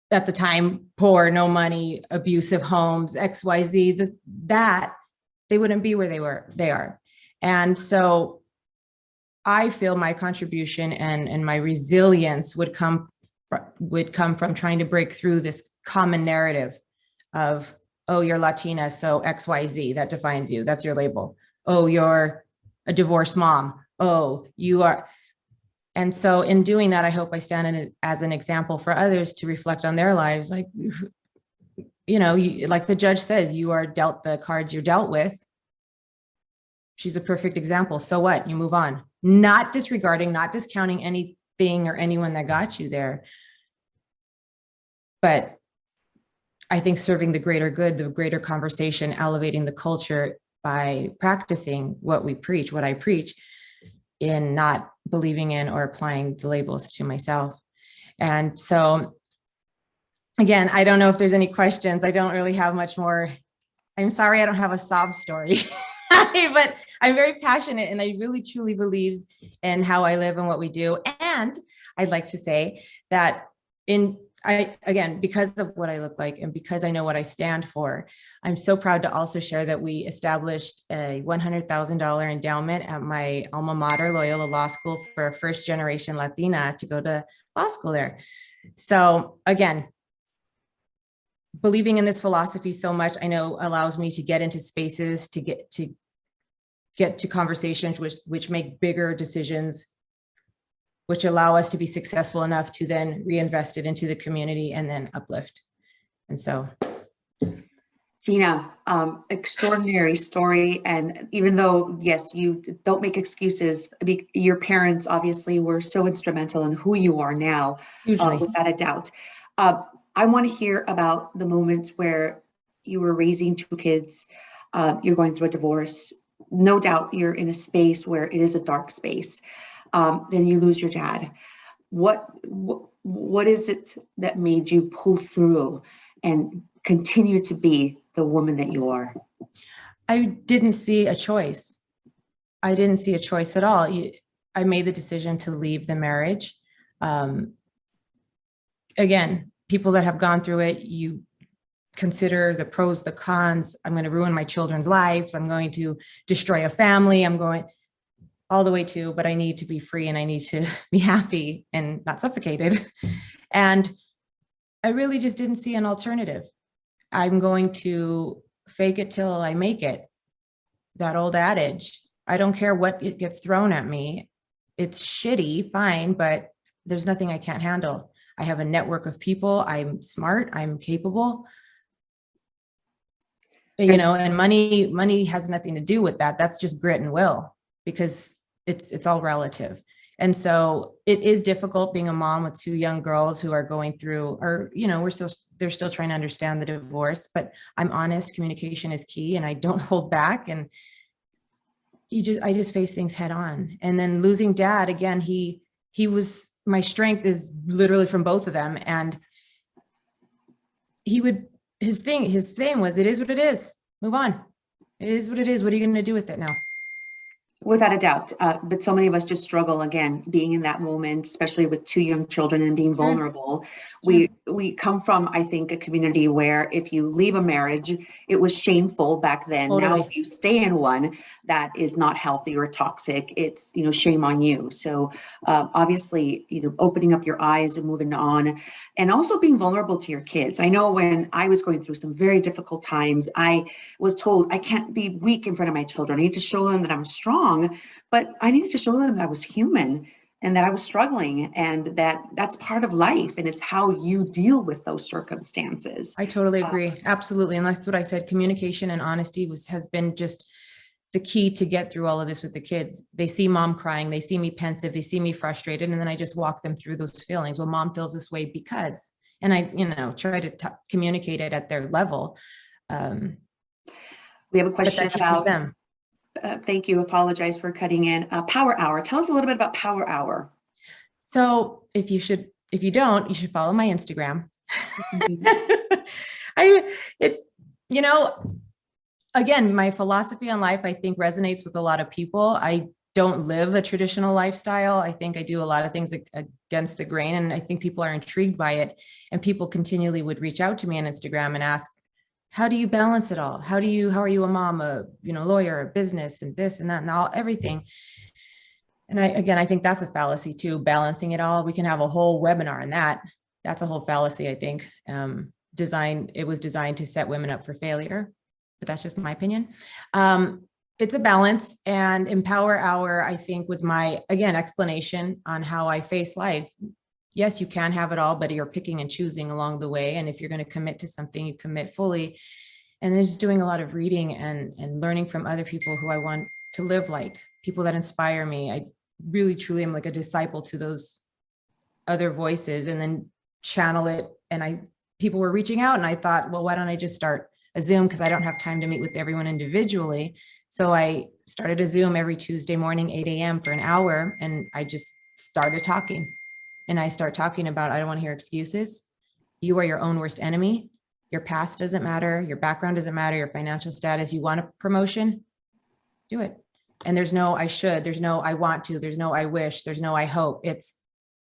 at the time, poor, no money, abusive homes, XYZ, that they wouldn't be where they are. And so I feel my contribution and my resilience would come from trying to break through this common narrative of, oh, you're Latina, so XYZ, that defines you, that's your label. Oh, you're a divorced mom. Oh, you are. And so in doing that, I hope I stand as an example for others to reflect on their lives. Like, like the judge says, you are dealt the cards you're dealt with. She's a perfect example. So what? You move on. Not disregarding, not discounting any thing or anyone that got you there. But I think serving the greater good, the greater conversation, elevating the culture by practicing what we preach, what I preach, in not believing in or applying the labels to myself. And so, again, I don't know if there's any questions. I don't really have much more. I'm sorry I don't have a sob story, but I'm very passionate and I really truly believe in how I live and what we do. And I'd like to say that again, because of what I look like and because I know what I stand for, I'm so proud to also share that we established a $100,000 endowment at my alma mater, Loyola Law School, for a first generation Latina to go to law school there. So again, believing in this philosophy so much, I know allows me to get into spaces, to get to conversations which make bigger decisions, which allow us to be successful enough to then reinvest it into the community and then uplift. And so. Gina, extraordinary story. And even though, yes, you don't make excuses, your parents obviously were so instrumental in who you are now, without a doubt. I want to hear about the moments where you were raising two kids, you're going through a divorce. No doubt you're in a space where it is a dark space. Then you lose your dad. What is it that made you pull through and continue to be the woman that you are? I didn't see a choice. I didn't see a choice at all. I made the decision to leave the marriage. Again, people that have gone through it, you consider the pros, the cons. I'm going to ruin my children's lives. I'm going to destroy a family. I'm going all the way to, but I need to be free and I need to be happy and not suffocated. And I really just didn't see an alternative. I'm going to fake it till I make it. That old adage. I don't care what it gets thrown at me. It's shitty, fine, but there's nothing I can't handle. I have a network of people. I'm smart. I'm capable. You know, and money has nothing to do with that. That's just grit and will, because it's all relative. And so it is difficult being a mom with two young girls who are going through, or, you know, they're still trying to understand the divorce, but I'm honest, communication is key and I don't hold back. And I just face things head on. And then losing dad, again, he was, my strength is literally from both of them. And his saying was, it is what it is, move on. It is what it is. What are you going to do with it now? Without a doubt. But so many of us just struggle, again, being in that moment, especially with two young children and being vulnerable. Sure. We come from, I think, a community where if you leave a marriage, it was shameful back then. Totally. Now, if you stay in one that is not healthy or toxic, it's, you know, shame on you. So obviously, you know, opening up your eyes and moving on, and also being vulnerable to your kids. I know when I was going through some very difficult times, I was told I can't be weak in front of my children. I need to show them that I'm strong, but I needed to show them that I was human and that I was struggling, and that's part of life, and it's how you deal with those circumstances. I totally agree. Absolutely. And that's what I said. Communication and honesty has been just the key to get through all of this with the kids. They see mom crying, they see me pensive, they see me frustrated, and then I just walk them through those feelings. Well, mom feels this way because, and I, you know, try to communicate it at their level. We have a question about them. Thank you. Apologize for cutting in. Power Hour. Tell us a little bit about Power Hour. So if you don't, you should follow my Instagram. You know, again, my philosophy on life, I think, resonates with a lot of people. I don't live a traditional lifestyle. I think I do a lot of things against the grain, and I think people are intrigued by it. And people continually would reach out to me on Instagram and ask, how do you balance it all? How are you a mom, a lawyer, a business, and this and that and all, everything? And I think that's a fallacy too, balancing it all. We can have a whole webinar on that. That's a whole fallacy, I think. It was designed to set women up for failure, but that's just my opinion. It's a balance, and Empower Hour, I think, was my, again, explanation on how I face life. Yes, you can have it all, but you're picking and choosing along the way. And if you're going to commit to something, you commit fully. And then just doing a lot of reading and learning from other people who I want to live like, people that inspire me. I really, truly am like a disciple to those other voices and then channel it. And people were reaching out, and I thought, well, why don't I just start a Zoom, because I don't have time to meet with everyone individually. So I started a Zoom every Tuesday morning, 8 a.m. for an hour. And I just started talking. And I start talking about, I don't want to hear excuses. You are your own worst enemy. Your past doesn't matter. Your background doesn't matter. Your financial status. You want a promotion? Do it. And there's no I should. There's no I want to. There's no I wish. There's no I hope. It's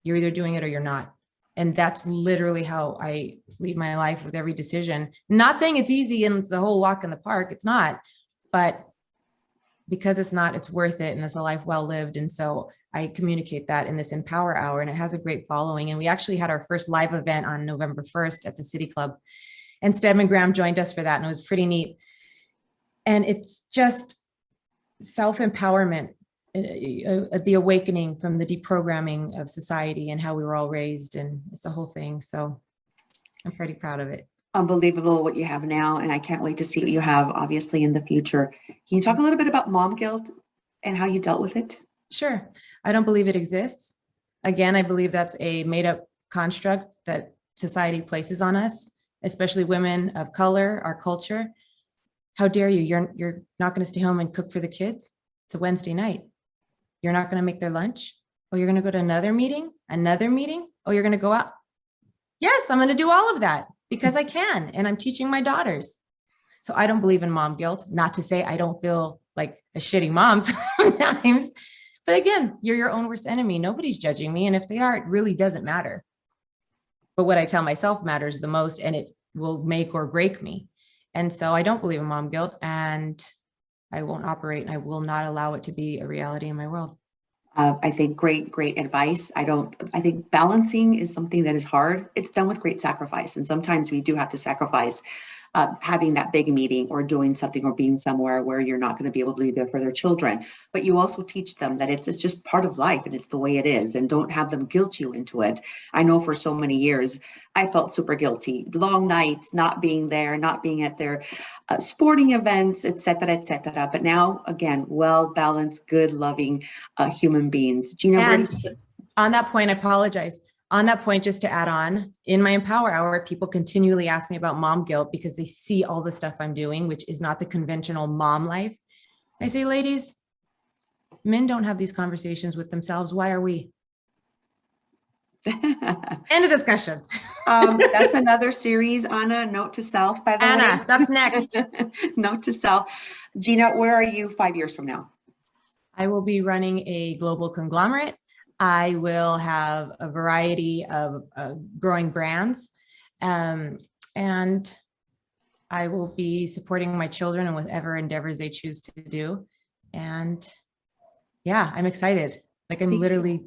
you're either doing it or you're not. And that's literally how I lead my life with every decision. Not saying it's easy and it's a whole walk in the park. It's not. But because it's not, it's worth it. And it's a life well lived. And so I communicate that in this Empower Hour, and it has a great following. And we actually had our first live event on November 1st at the City Club. And Stedman Graham joined us for that. And it was pretty neat. And it's just self-empowerment, the awakening from the deprogramming of society and how we were all raised. And it's a whole thing. So I'm pretty proud of it. Unbelievable what you have now. And I can't wait to see what you have, obviously, in the future. Can you talk a little bit about mom guilt and how you dealt with it? Sure. I don't believe it exists. Again, I believe that's a made up construct that society places on us, especially women of color, our culture. How dare you? You're not going to stay home and cook for the kids. It's a Wednesday night. You're not going to make their lunch. Oh, you're going to go to another meeting? Oh, you're going to go out? Yes, I'm going to do all of that because I can. And I'm teaching my daughters. So I don't believe in mom guilt. Not to say I don't feel like a shitty mom sometimes. But again, you're your own worst enemy. Nobody's judging me. And if they are, it really doesn't matter. But what I tell myself matters the most, and it will make or break me. And so I don't believe in mom guilt, and I won't operate, and I will not allow it to be a reality in my world. I think great advice. I think balancing is something that is hard. It's done with great sacrifice. And sometimes we do have to sacrifice having that big meeting or doing something or being somewhere where you're not going to be able to be there for their children. But you also teach them that it's just part of life and it's the way it is, and don't have them guilt you into it. I know for so many years, I felt super guilty. Long nights, not being there, not being at their sporting events, et cetera, But now, again, well-balanced, good, loving human beings. Gina, where do you sit? On that point, I apologize. On that point, just to add on, in my Empower Hour, people continually ask me about mom guilt because they see all the stuff I'm doing, which is not the conventional mom life. I say, ladies, men don't have these conversations with themselves. Why are we? End of discussion. That's another series, Anna. Note to self, by the way. Anna, that's next. Note to self. Gina, where are you 5 years from now? I will be running a global conglomerate. I will have a variety of growing brands, and I will be supporting my children in whatever endeavors they choose to do. And yeah, I'm excited. Like literally,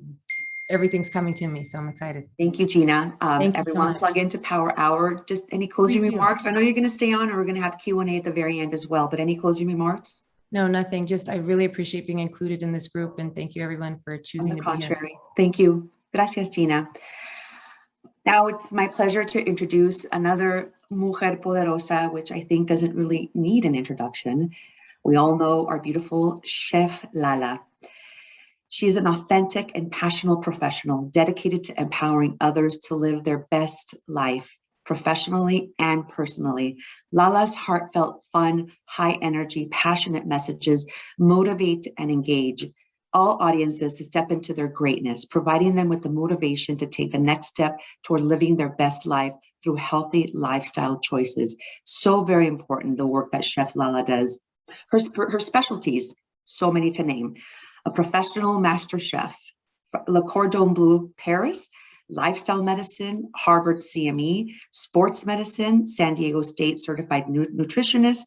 everything's coming to me, so I'm excited. Thank you, Gina. Thank you everyone, so much. plug into Power Hour. Just any closing remarks? I know you're going to stay on, and we're going to have Q&A at the very end as well. But any closing remarks? No, nothing. Just I really appreciate being included in this group, and thank you everyone for choosing to be here. On the contrary, thank you. Gracias, Gina. Now it's my pleasure to introduce another Mujer Poderosa, which I think doesn't really need an introduction. We all know our beautiful Chef Lala. She is an authentic and passionate professional dedicated to empowering others to live their best life, professionally and personally. Lala's heartfelt, fun, high energy, passionate messages motivate and engage all audiences to step into their greatness, providing them with the motivation to take the next step toward living their best life through healthy lifestyle choices. So very important, the work that Chef Lala does. Her specialties, so many to name: a professional master chef, Le Cordon Bleu Paris, lifestyle medicine, Harvard CME, sports medicine, San Diego State certified nutritionist,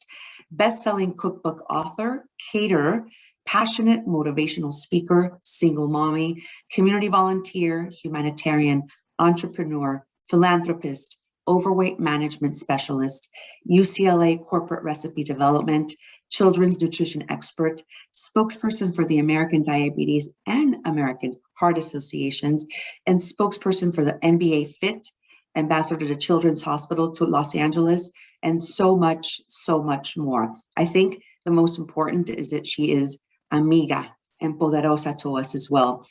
best-selling cookbook author, caterer, passionate motivational speaker, single mommy, community volunteer, humanitarian, entrepreneur, philanthropist, overweight management specialist, UCLA corporate recipe development, children's nutrition expert, spokesperson for the American Diabetes and American Heart Associations, and spokesperson for the NBA Fit, ambassador to Children's Hospital to Los Angeles, and so much more. I think the most important is that she is amiga and poderosa to us as well.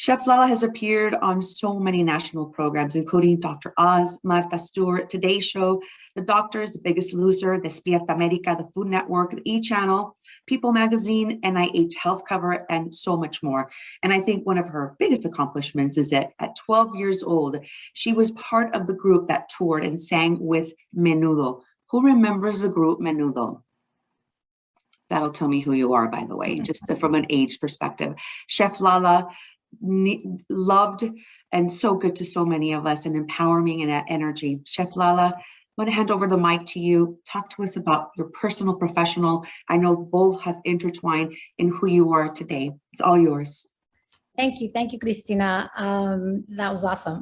Chef Lala has appeared on so many national programs, including Dr. Oz, Martha Stewart, Today Show, The Doctors, The Biggest Loser, Despierta America, The Food Network, the E! Channel, People Magazine, NIH Health Cover, and so much more. And I think one of her biggest accomplishments is that at 12 years old, she was part of the group that toured and sang with Menudo. Who remembers the group Menudo? That'll tell me who you are, by the way, just from an age perspective. Chef Lala loved and so good to so many of us and empowering and that energy. Chef Lala, I want to hand over the mic to you. Talk to us about your personal, professional. I know both have intertwined in who you are today. It's all yours. Thank you, Christina. That was awesome.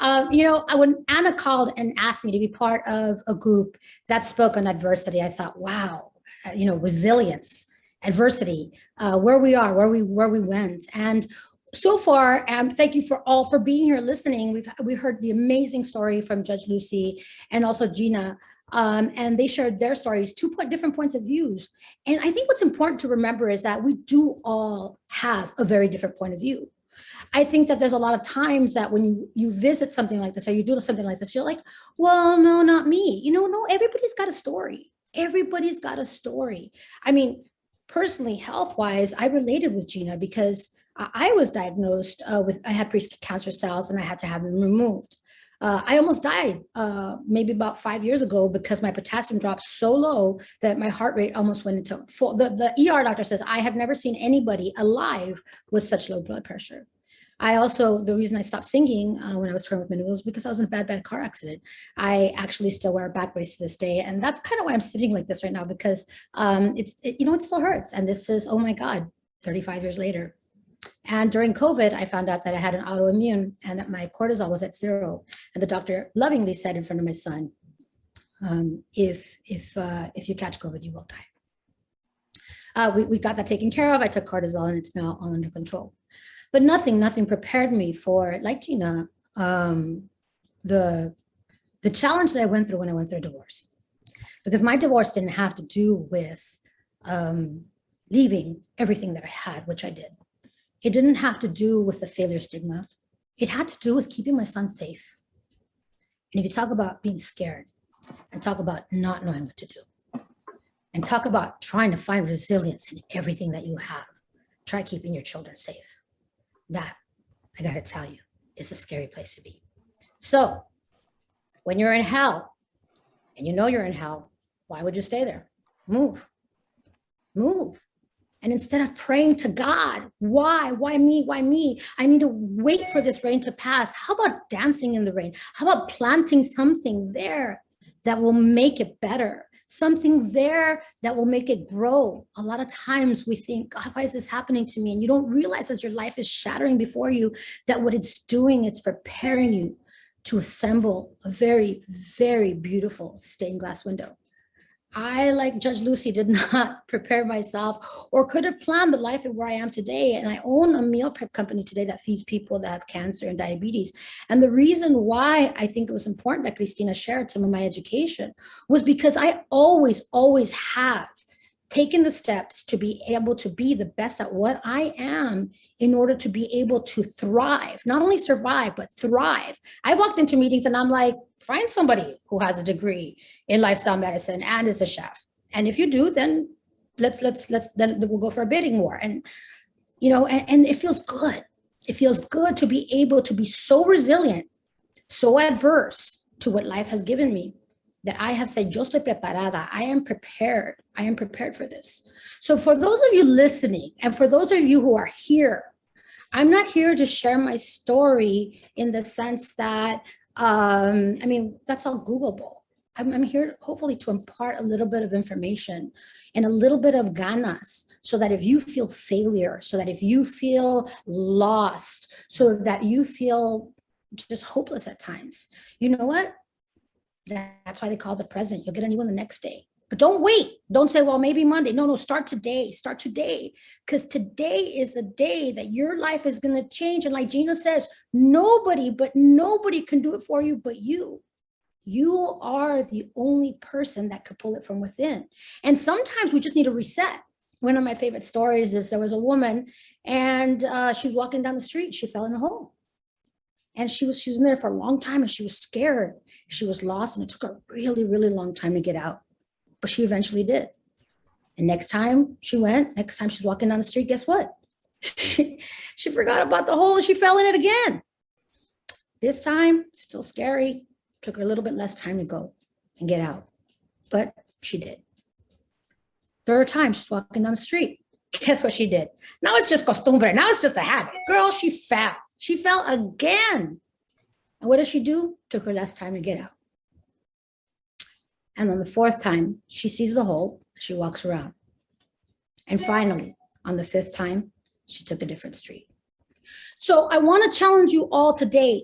When Anna called and asked me to be part of a group that spoke on adversity, I thought, wow, resilience. Adversity, where we are, where we went, and so far, thank you for being here, listening. We heard the amazing story from Judge Lucy and also Gina, and they shared their stories, different points of views. And I think what's important to remember is that we do all have a very different point of view. I think that there's a lot of times that when you visit something like this or you do something like this, you're like, well, no, not me. No, everybody's got a story. Everybody's got a story. I mean, personally, health-wise, I related with Gina because I was diagnosed I had pre-cancer cells and I had to have them removed. I almost died maybe about 5 years ago because my potassium dropped so low that my heart rate almost went into full. The ER doctor says, I have never seen anybody alive with such low blood pressure. The reason I stopped singing when I was touring with Menudo was because I was in a bad car accident. I actually still wear a back brace to this day. And that's kind of why I'm sitting like this right now, because it still hurts. And this is, oh my God, 35 years later. And during COVID, I found out that I had an autoimmune and that my cortisol was at 0. And the doctor lovingly said in front of my son, if you catch COVID, you will die. We got that taken care of. I took cortisol and it's now under control. But nothing prepared me for, like Gina, the challenge that I went through when I went through a divorce. Because my divorce didn't have to do with leaving everything that I had, which I did. It didn't have to do with the failure stigma. It had to do with keeping my son safe. And if you talk about being scared and talk about not knowing what to do and talk about trying to find resilience in everything that you have, try keeping your children safe. That, I gotta tell you, is a scary place to be. So when you're in hell and you know you're in hell, why would you stay there? Move. And instead of praying to God, why me? I need to wait for this rain to pass. How about dancing in the rain? How about planting something there that will make it better? Something there that will make it grow. A lot of times we think, God, why is this happening to me? And you don't realize as your life is shattering before you that what it's doing, it's preparing you to assemble a very, very beautiful stained glass window. I, like Judge Lucy, did not prepare myself or could have planned the life of where I am today. And I own a meal prep company today that feeds people that have cancer and diabetes. And the reason why I think it was important that Christina shared some of my education was because I always have taken the steps to be able to be the best at what I am in order to be able to thrive, not only survive, but thrive. I walked into meetings and I'm like, find somebody who has a degree in lifestyle medicine and is a chef. And if you do, then then we'll go for a bidding war. And, and it feels good. It feels good to be able to be so resilient, so adverse to what life has given me, that I have said, yo estoy preparada. I am prepared. I am prepared for this. So for those of you listening, and for those of you who are here, I'm not here to share my story in the sense that, that's all Googleable. I'm here hopefully to impart a little bit of information and a little bit of ganas, so that if you feel failure, so that if you feel lost, so that you feel just hopeless at times, you know what? That's why they call the present. You'll get a new one the next day. But don't wait. Don't say, well, maybe Monday. No, start today. Start today. Because today is the day that your life is going to change. And like Gina says, nobody can do it for you but you. You are the only person that could pull it from within. And sometimes we just need a reset. one of my favorite stories is there was a woman and she was walking down the street. She fell in a hole. And she was in there for a long time and she was scared. She was lost and it took her a really, really long time to get out. But she eventually did. And next time she's walking down the street, guess what? She forgot about the hole and she fell in it again. This time, still scary. Took her a little bit less time to go and get out. But she did. Third time she's walking down the street. Guess what she did? Now it's just costumbre. Now it's just a habit. Girl, she fell. She fell again. And what did she do? Took her less time to get out. And on the fourth time, she sees the hole. She walks around. And finally, on the fifth time, she took a different street. So I want to challenge you all today.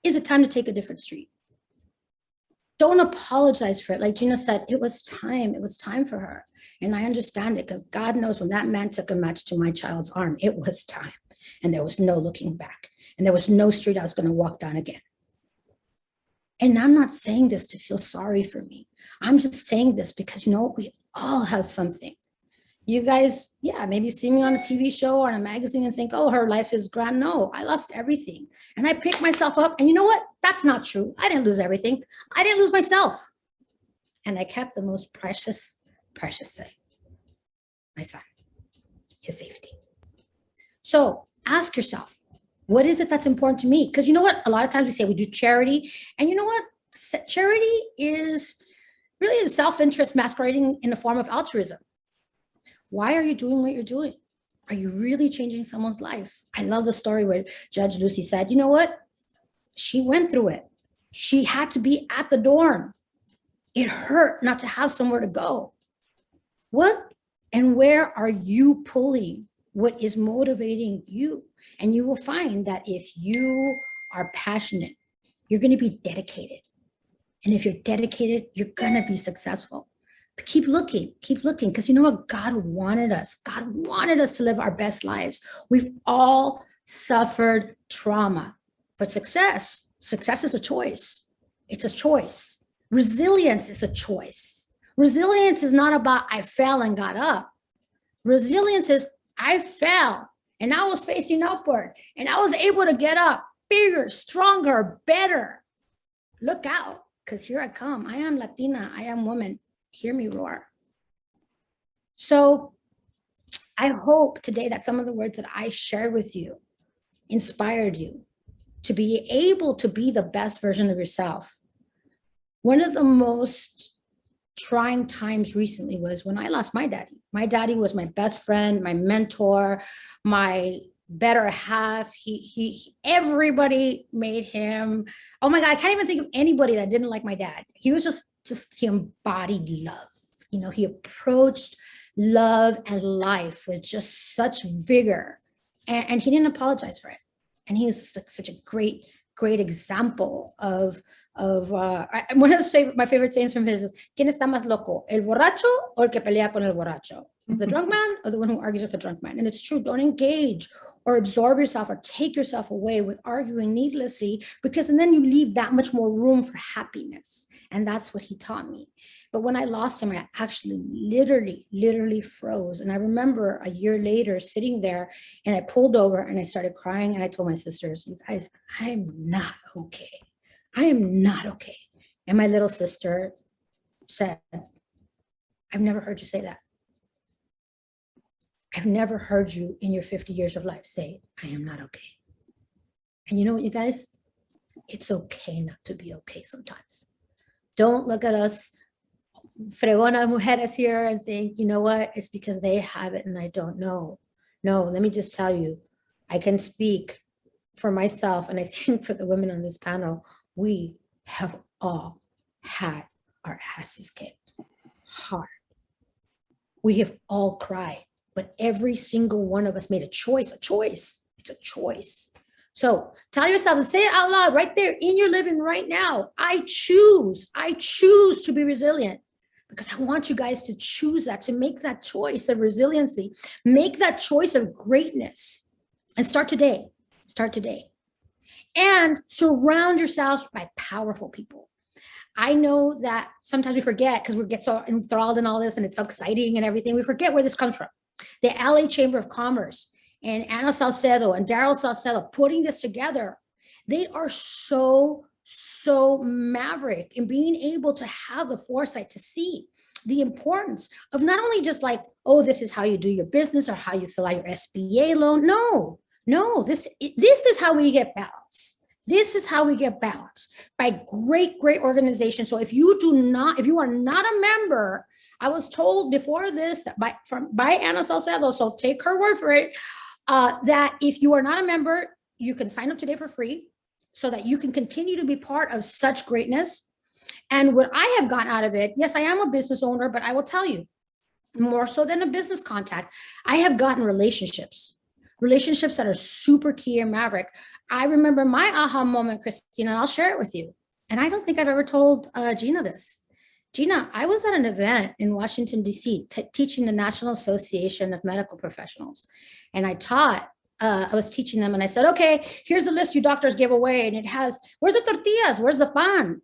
Is it time to take a different street? Don't apologize for it. Like Gina said, it was time. It was time for her. And I understand it because God knows when that man took a match to my child's arm, it was time. And there was no looking back. And there was no street I was going to walk down again. And I'm not saying this to feel sorry for me. I'm just saying this because, you know, we all have something. You guys, yeah, maybe see me on a TV show or in a magazine and think, oh, her life is grand. No, I lost everything. And I picked myself up. And you know what? That's not true. I didn't lose everything. I didn't lose myself. And I kept the most precious thing, my son, his safety. So ask yourself, what is it that's important to me? Because you know what? A lot of times we say we do charity. And you know what? Charity is really a self-interest masquerading in the form of altruism. Why are you doing what you're doing? Are you really changing someone's life? I love the story where Judge Lucy said, you know what? She went through it. She had to be at the dorm. It hurt not to have somewhere to go. What and where are you pulling? What is motivating you? And you will find that if you are passionate, you're going to be dedicated. And if you're dedicated, you're going to be successful. But keep looking, because you know what? God wanted us. God wanted us to live our best lives. We've all suffered trauma, but success is a choice. It's a choice. Resilience is a choice. Resilience is not about I fell and got up. Resilience is I fell and I was facing upward and I was able to get up bigger, stronger, better. Look out, because here I come. I am Latina. I am woman. Hear me roar. So I hope today that some of the words that I shared with you inspired you to be able to be the best version of yourself. One of the most trying times recently was when I lost my daddy. My daddy was my best friend, my mentor, my better half. Everybody made him, oh my God, I can't even think of anybody that didn't like my dad. He was just he embodied love. You know, he approached love and life with just such vigor, and he didn't apologize for it. And he was such a great example of one of my favorite sayings from his is, ¿Quién está más loco, el borracho o el que pelea con el borracho? The drunk man or the one who argues with the drunk man? And it's true, don't engage or absorb yourself or take yourself away with arguing needlessly, because and then you leave that much more room for happiness. And that's what he taught me. But when I lost him, I actually literally froze. And I remember a year later sitting there and I pulled over and I started crying and I told my sisters, you guys, I am not okay. I am not okay. And my little sister said, I've never heard you say that. I've never heard you in your 50 years of life say, I am not okay. And you know what, you guys? It's okay not to be okay sometimes. Don't look at us fregonas mujeres here and think, you know what? It's because they have it and I don't know. No, let me just tell you, I can speak for myself and I think for the women on this panel, we have all had our asses kicked hard. We have all cried. But every single one of us made a choice. It's a choice. So tell yourself and say it out loud right there in your living right now. I choose to be resilient, because I want you guys to choose that, to make that choice of resiliency, make that choice of greatness, and start today. And surround yourselves by powerful people. I know that sometimes we forget because we get so enthralled in all this and it's so exciting and everything. We forget where this comes from. The LA Chamber of Commerce and Ana Salcedo and Daryl Salcedo putting this together, they are so maverick in being able to have the foresight to see the importance of not only just like, oh, this is how you do your business or how you fill out your SBA loan. No, this is how we get balance. This is how we get balance by great organizations. So if you are not a member, I was told before this that by Ana Salcedo, so take her word for it, that if you are not a member, you can sign up today for free so that you can continue to be part of such greatness. And what I have gotten out of it, yes, I am a business owner, but I will tell you, more so than a business contact, I have gotten relationships that are super key and maverick. I remember my aha moment, Christina, and I'll share it with you. And I don't think I've ever told Gina this. Gina, I was at an event in Washington, D.C., teaching the National Association of Medical Professionals. And I was teaching them and I said, okay, here's the list you doctors give away. And it has, where's the tortillas? Where's the pan?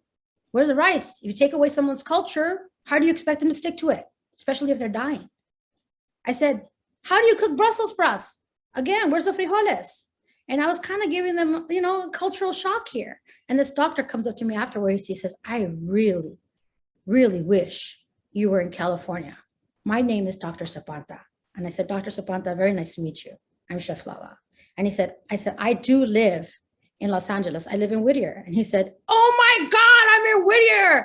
Where's the rice? If you take away someone's culture, how do you expect them to stick to it? Especially if they're dying. I said, how do you cook Brussels sprouts? Again, where's the frijoles? And I was kind of giving them, a cultural shock here. And this doctor comes up to me afterwards. He says, I really, really wish you were in California. My name is Dr. Sapanta. And I said, Dr. Sapanta, very nice to meet you. I'm Chef Lala. And I said, I do live in Los Angeles. I live in Whittier. And he said, oh my God, I'm in Whittier.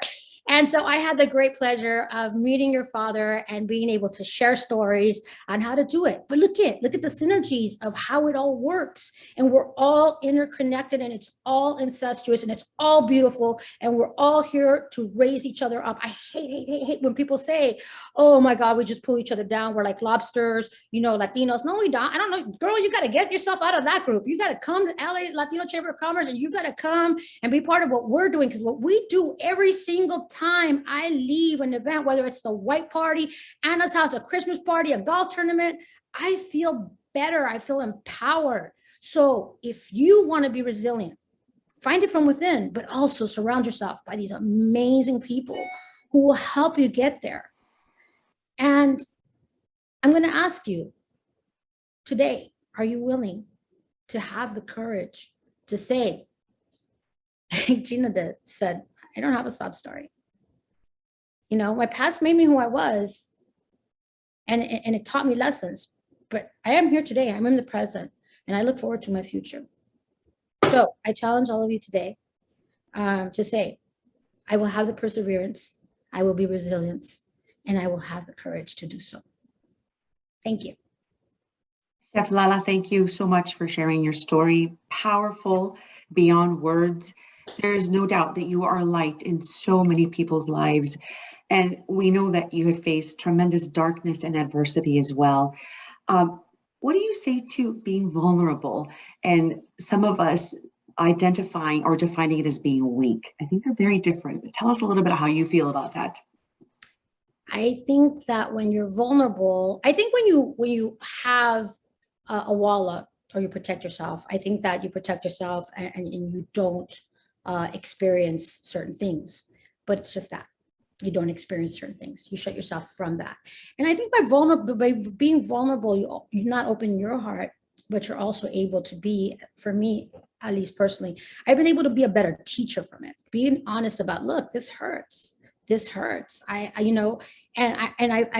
And so I had the great pleasure of meeting your father and being able to share stories on how to do it. But look at the synergies of how it all works. And we're all interconnected and it's all incestuous and it's all beautiful. And we're all here to raise each other up. I hate when people say, oh my God, we just pull each other down. We're like lobsters, Latinos. No, we don't. I don't know. Girl, you got to get yourself out of that group. You got to come to LA Latino Chamber of Commerce and you got to come and be part of what we're doing. Because what we do every single time I leave an event, whether it's the white party, Anna's house, a Christmas party, a golf tournament, I feel better. I feel empowered. So if you want to be resilient, find it from within, but also surround yourself by these amazing people who will help you get there. And I'm going to ask you today, are you willing to have the courage to say, like Gina said, I don't have a sob story. My past made me who I was, and it taught me lessons, but I am here today. I'm in the present, and I look forward to my future. So I challenge all of you today to say, I will have the perseverance, I will be resilient, and I will have the courage to do so. Thank you. Chef Lala, thank you so much for sharing your story. Powerful beyond words. There is no doubt that you are a light in so many people's lives. And we know that you had faced tremendous darkness and adversity as well. What do you say to being vulnerable and some of us identifying or defining it as being weak? I think they're very different. Tell us a little bit how you feel about that. I think that when you're vulnerable, I think when you have a wall up or you protect yourself, I think that you protect yourself and you don't experience certain things, but it's just that you don't experience certain things. You shut yourself from that. And I think by being vulnerable, you not open your heart, but you're also able to be, for me, at least personally, I've been able to be a better teacher from it. Being honest about, look, this hurts. This hurts. I've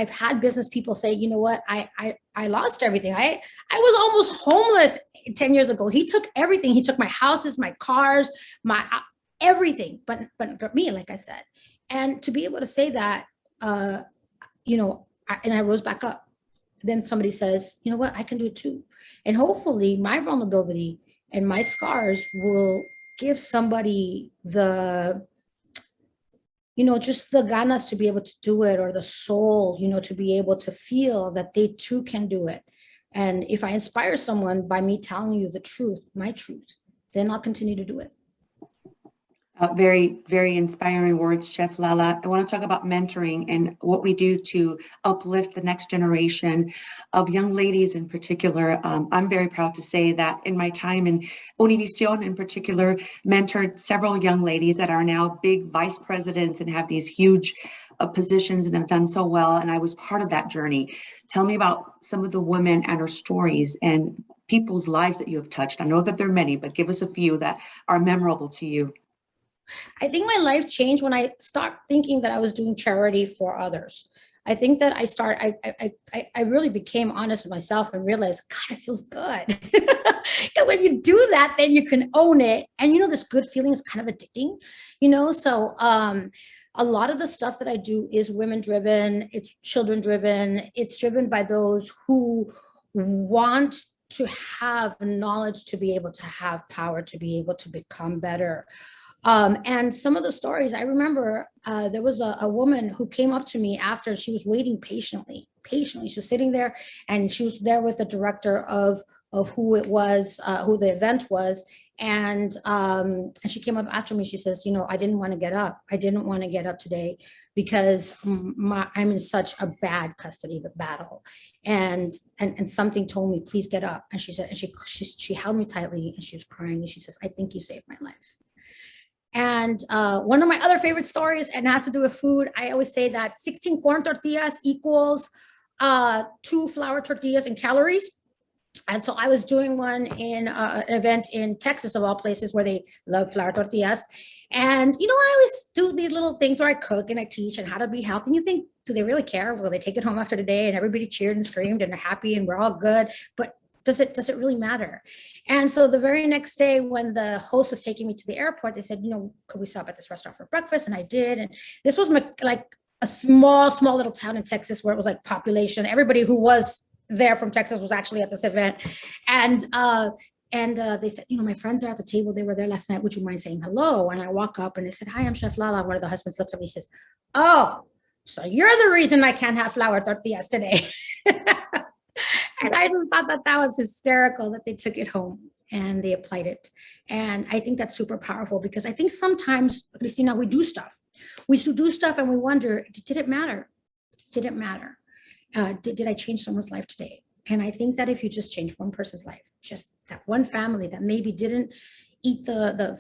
had business people say, you know what, I lost everything. I was almost homeless 10 years ago. He took everything. He took my houses, my cars, my everything, but me, like I said. And to be able to say that, and I rose back up. Then somebody says, you know what, I can do it too. And hopefully my vulnerability and my scars will give somebody the, just the ganas to be able to do it, or the soul, to be able to feel that they too can do it. And if I inspire someone by me telling you the truth, my truth, then I'll continue to do it. Very, very inspiring words, Chef Lala. I want to talk about mentoring and what we do to uplift the next generation of young ladies in particular. I'm very proud to say that in my time in Univision in particular, mentored several young ladies that are now big vice presidents and have these huge positions and have done so well. And I was part of that journey. Tell me about some of the women and her stories and people's lives that you have touched. I know that there are many, but give us a few that are memorable to you. I think my life changed when I started thinking that I was doing charity for others. I think that I really became honest with myself and realized, God, it feels good. Because when you do that, then you can own it. And this good feeling is kind of addicting, So a lot of the stuff that I do is women driven, it's children driven, it's driven by those who want to have knowledge, to be able to have power, to be able to become better. And some of the stories I remember, there was a woman who came up to me after. She was waiting patiently. She was sitting there, and she was there with the director of who it was, who the event was. And she came up after me. She says, I didn't want to get up. I didn't want to get up today because I'm in such a bad custody battle. And something told me, please get up. And she said, and she held me tightly, and she was crying. And she says, I think you saved my life. And one of my other favorite stories, and it has to do with food, I always say that 16 corn tortillas equals 2 flour tortillas in calories. And so I was doing one in an event in Texas, of all places, where they love flour tortillas. And, I always do these little things where I cook and I teach and how to be healthy. And you think, do they really care? Will they take it home after the day? And everybody cheered and screamed and are happy and we're all good. But does it really matter? And so the very next day, when the host was taking me to the airport, they said, could we stop at this restaurant for breakfast? And I did. And this was like a small little town in Texas where it was like population. Everybody who was there from Texas was actually at this event. And they said, my friends are at the table. They were there last night. Would you mind saying hello? And I walk up and they said, hi, I'm Chef Lala. One of the husbands looks at me and says, oh, so you're the reason I can't have flour tortillas today. And I just thought that was hysterical that they took it home and they applied it. And I think that's super powerful, because I think sometimes, Christina, we do stuff. We do stuff and we wonder, did it matter? Did it matter? Did I change someone's life today? And I think that if you just change one person's life, just that one family that maybe didn't eat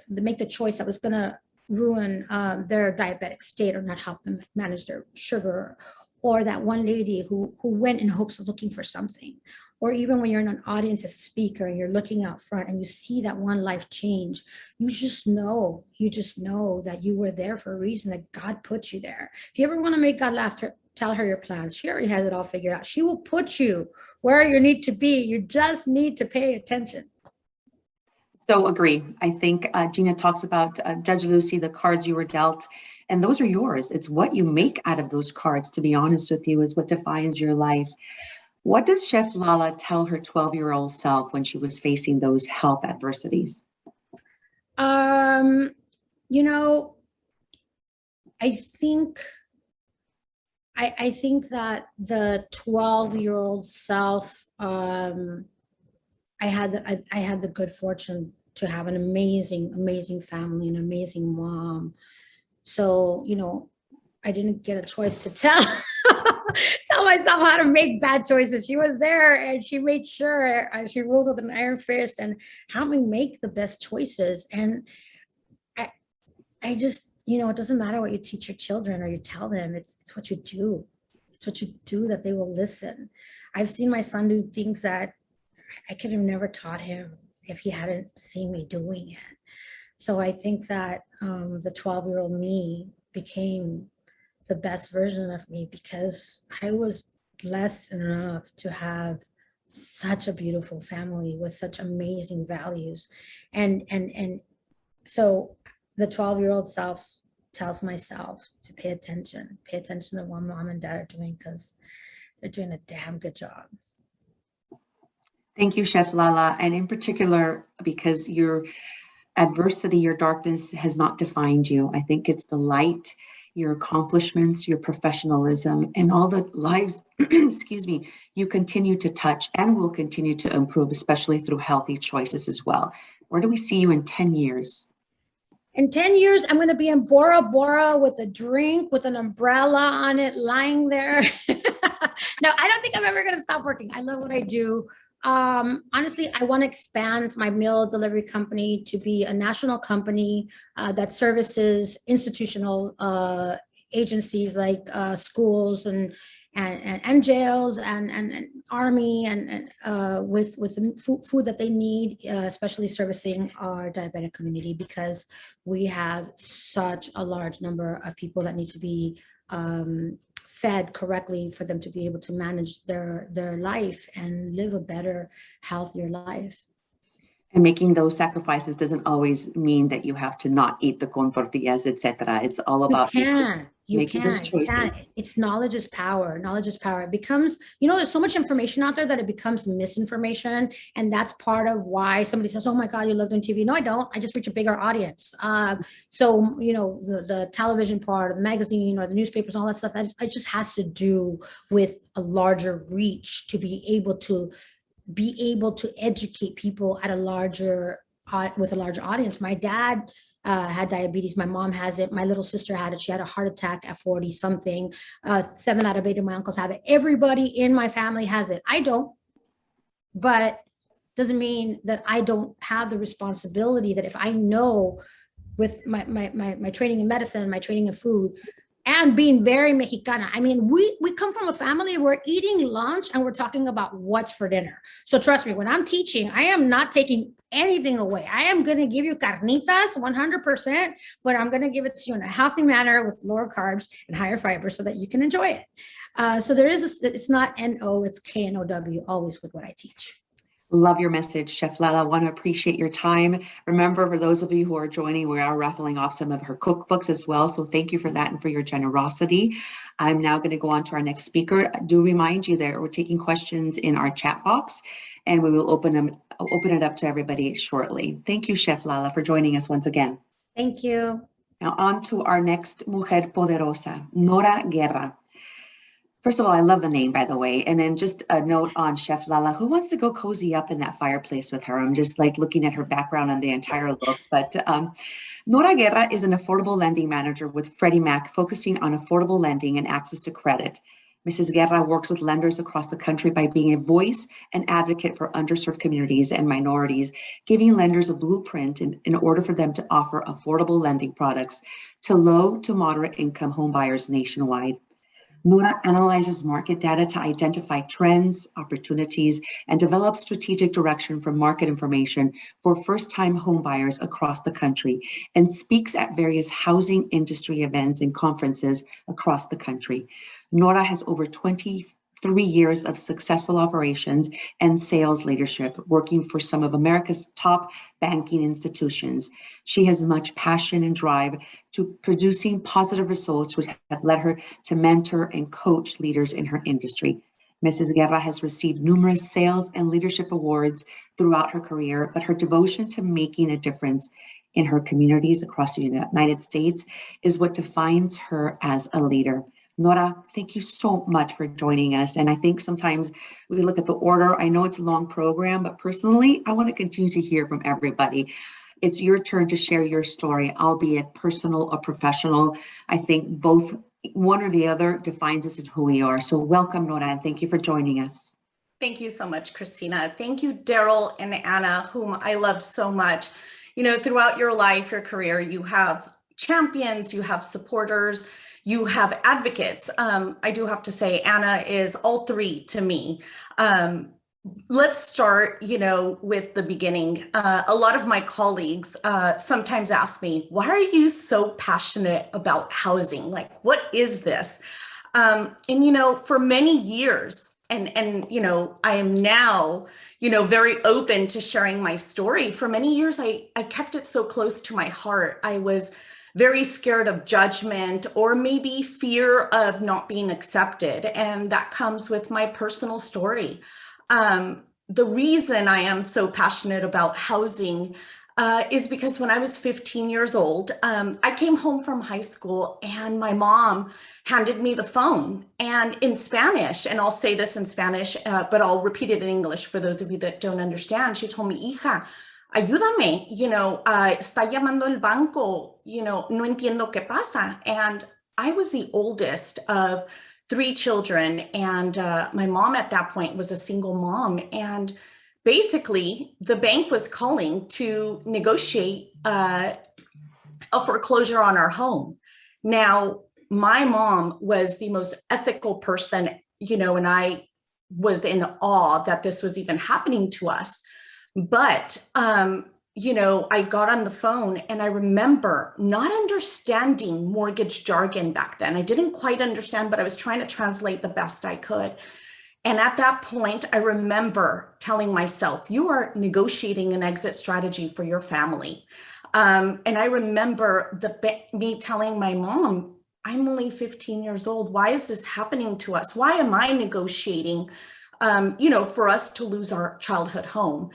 make the choice that was going to ruin their diabetic state or not help them manage their sugar, or that one lady who went in hopes of looking for something, or even when you're in an audience as a speaker and you're looking out front and you see that one life change, you just know that you were there for a reason, that God put you there. If you ever want to make God laugh, tell her your plans. She already has it all figured out. She will put you where you need to be. You just need to pay attention. So agree. I think Gina talks about Judge Lucy, the cards you were dealt, and those are yours. It's what you make out of those cards, to be honest with you, is what defines your life. What does Chef Lala tell her 12-year-old self when she was facing those health adversities? I think that the 12-year-old self, I had the good fortune to have an amazing family, an amazing mom. So, I didn't get a choice to tell myself how to make bad choices. She was there and she made sure, she ruled with an iron fist and helped me make the best choices. And I just, it doesn't matter what you teach your children or you tell them, it's what you do. It's what you do that they will listen. I've seen my son do things that I could have never taught him if he hadn't seen me doing it. So I think that the 12-year-old me became the best version of me because I was blessed enough to have such a beautiful family with such amazing values. And so the 12-year-old self tells myself to pay attention to what mom and dad are doing, because they're doing a damn good job. Thank you, Chef Lala. And in particular, because your adversity, your darkness has not defined you. I think it's the light, your accomplishments, your professionalism, and all the lives, you continue to touch and will continue to improve, especially through healthy choices as well. Where do we see you in 10 years? In 10 years, I'm going to be in Bora Bora with a drink, with an umbrella on it, lying there. No, I don't think I'm ever going to stop working. I love what I do. Honestly, I want to expand my meal delivery company to be a national company that services institutional agencies like schools and jails and army and with the food that they need, especially servicing our diabetic community, because we have such a large number of people that need to be fed correctly for them to be able to manage their life and live a better, healthier life. And making those sacrifices doesn't always mean that you have to not eat the con tortillas, etc. It's all about making those choices. It's knowledge is power. Knowledge is power. It becomes, there's so much information out there that it becomes misinformation. And that's part of why somebody says, oh my God, you lived on TV. No, I don't. I just reach a bigger audience. So, the television part, or the magazine or the newspapers, all that stuff, that it just has to do with a larger reach to be able to educate people at with a larger audience. My dad had diabetes. My mom has it. My little sister had it. She had a heart attack at 40 something. 7 out of 8 of my uncles have it. Everybody in my family has it. I don't, but doesn't mean that I don't have the responsibility that if I know with my training in medicine, my training in food, and being very Mexicana. I mean, we come from a family, we're eating lunch and we're talking about what's for dinner. So trust me, when I'm teaching, I am not taking anything away. I am going to give you carnitas 100%, but I'm going to give it to you in a healthy manner with lower carbs and higher fiber so that you can enjoy it. So there is, it's not N-O, it's K-N-O-W, always with what I teach. Love your message, Chef Lala. Want to appreciate your time. Remember, for those of you who are joining, we are raffling off some of her cookbooks as well. So thank you for that and for your generosity. I'm now going to go on to our next speaker. I do remind you that we're taking questions in our chat box, and we will open it up to everybody shortly. Thank you, Chef Lala, for joining us once again. Thank you. Now on to our next Mujer Poderosa, Nora Guerra. First of all, I love the name, by the way. And then just a note on Chef Lala, who wants to go cozy up in that fireplace with her? I'm just like looking at her background and the entire look. But Nora Guerra is an affordable lending manager with Freddie Mac, focusing on affordable lending and access to credit. Mrs. Guerra works with lenders across the country by being a voice and advocate for underserved communities and minorities, giving lenders a blueprint in order for them to offer affordable lending products to low to moderate income homebuyers nationwide. Nora analyzes market data to identify trends, opportunities, and develops strategic direction for market information for first-time homebuyers across the country, and speaks at various housing industry events and conferences across the country. Nora has over 23 years of successful operations and sales leadership, working for some of America's top banking institutions. She has much passion and drive to producing positive results, which have led her to mentor and coach leaders in her industry. Mrs. Guerra has received numerous sales and leadership awards throughout her career, but her devotion to making a difference in her communities across the United States is what defines her as a leader. Nora, thank you so much for joining us. And I think sometimes we look at the order. I know it's a long program, but personally, I want to continue to hear from everybody. It's your turn to share your story, albeit personal or professional. I think both one or the other defines us and who we are. So welcome, Nora, and thank you for joining us. Thank you so much, Christina. Thank you, Daryl and Anna, whom I love so much. You know, throughout your life, your career, you have champions, you have supporters, you have advocates. I do have to say, Anna is all three to me. Let's start, with the beginning. A lot of my colleagues sometimes ask me, why are you so passionate about housing? Like, what is this? And, for many years, and I am now, very open to sharing my story. For many years, I kept it so close to my heart. I was very scared of judgment or maybe fear of not being accepted. And that comes with my personal story. The reason I am so passionate about housing is because when I was 15 years old, I came home from high school and my mom handed me the phone, and in Spanish, and I'll say this in Spanish, but I'll repeat it in English for those of you that don't understand. She told me, hija, ayúdame, está llamando el banco, no entiendo qué pasa. And I was the oldest of 3 children. And my mom at that point was a single mom. And basically the bank was calling to negotiate a foreclosure on our home. Now, my mom was the most ethical person, and I was in awe that this was even happening to us. But, I got on the phone and I remember not understanding mortgage jargon back then. I didn't quite understand, but I was trying to translate the best I could. And at that point, I remember telling myself, you are negotiating an exit strategy for your family. And I remember me telling my mom, I'm only 15 years old. Why is this happening to us? Why am I negotiating, for us to lose our childhood home?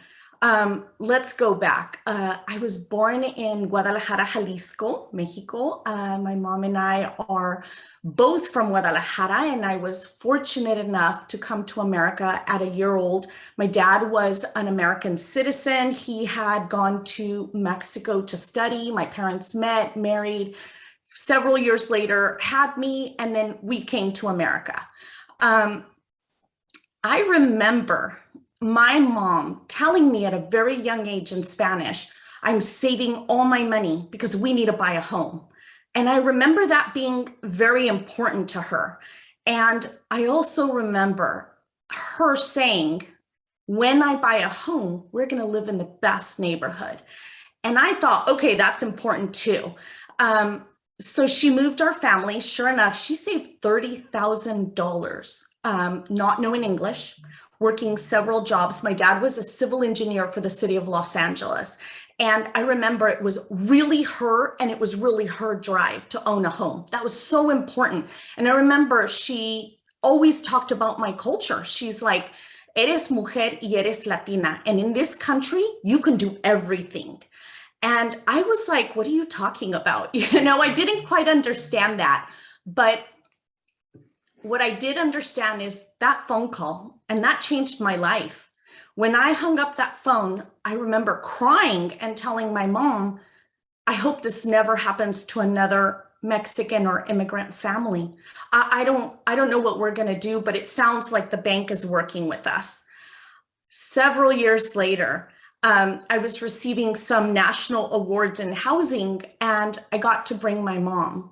Let's go back. I was born in Guadalajara, Jalisco, Mexico. My mom and I are both from Guadalajara, and I was fortunate enough to come to America at a year old. My dad was an American citizen. He had gone to Mexico to study. My parents met, married. Several years later, had me, and then we came to America. I remember my mom telling me at a very young age in Spanish, I'm saving all my money because we need to buy a home. And I remember that being very important to her. And I also remember her saying, when I buy a home, we're going to live in the best neighborhood. And I thought, okay, that's important too. So she moved our family. Sure enough, she saved $30,000, not knowing English, working several jobs. My dad was a civil engineer for the city of Los Angeles. And I remember it was really her, and it was really her drive to own a home. That was so important. And I remember she always talked about my culture. She's like, eres mujer y eres Latina. And in this country, you can do everything. And I was like, what are you talking about? I didn't quite understand that. But what I did understand is that phone call, and that changed my life. When I hung up that phone, I remember crying and telling my mom, I hope this never happens to another Mexican or immigrant family. I don't know what we're going to do, but it sounds like the bank is working with us. Several years later, I was receiving some national awards in housing, and I got to bring my mom.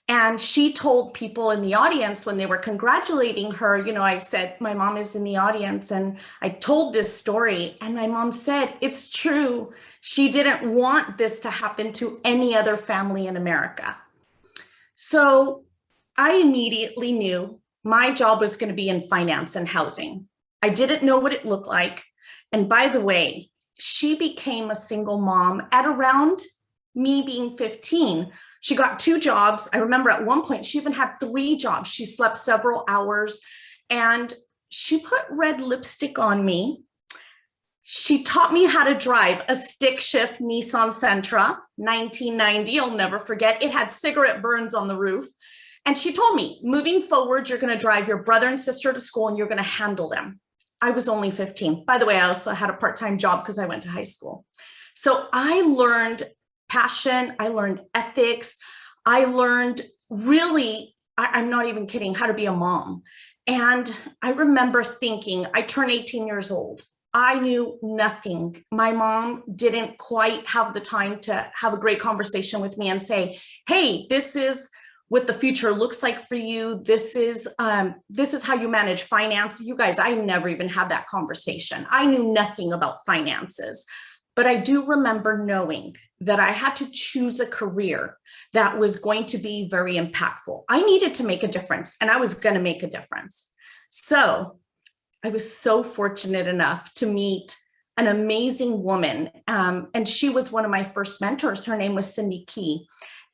And she told people in the audience when they were congratulating her, I said, my mom is in the audience, and I told this story, and my mom said, it's true. She didn't want this to happen to any other family in America. So I immediately knew my job was going to be in finance and housing. I didn't know what it looked like. And by the way, she became a single mom at around me being 15. She got 2 jobs. I remember at one point, she even had 3 jobs. She slept several hours, and she put red lipstick on me. She taught me how to drive a stick shift Nissan Sentra, 1990. I'll never forget. It had cigarette burns on the roof. And she told me, moving forward, you're going to drive your brother and sister to school, and you're going to handle them. I was only 15. By the way, I also had a part-time job because I went to high school. So I learned passion. I learned ethics. I learned really, I'm not even kidding, how to be a mom. And I remember thinking, I turned 18 years old. I knew nothing. My mom didn't quite have the time to have a great conversation with me and say, hey, this is what the future looks like for you. This is how you manage finance. You guys, I never even had that conversation. I knew nothing about finances. But I do remember knowing that I had to choose a career that was going to be very impactful. I needed to make a difference, and I was going to make a difference. So I was so fortunate enough to meet an amazing woman. And she was one of my first mentors. Her name was Cindy Key.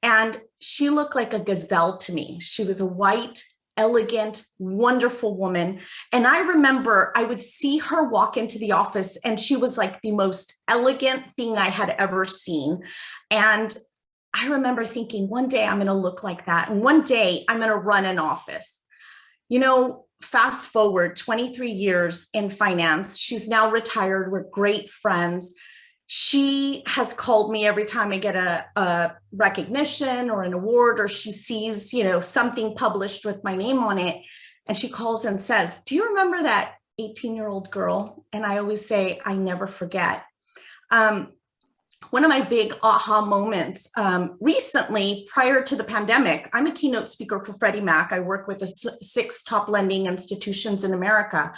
And she looked like a gazelle to me. She was a white, elegant, wonderful woman. And I remember I would see her walk into the office, and she was like the most elegant thing I had ever seen. And I remember thinking, one day I'm going to look like that. And one day I'm going to run an office. Fast forward 23 years in finance. She's now retired. We're great friends. she has called me every time I get a recognition or an award, or she sees, you know, something published with my name on it. And she calls and says, do you remember that 18-year-old girl? And I always say, I never forget. One of my big aha moments recently, prior to the pandemic, I'm a keynote speaker for Freddie Mac. I work with the 6 top lending institutions in America.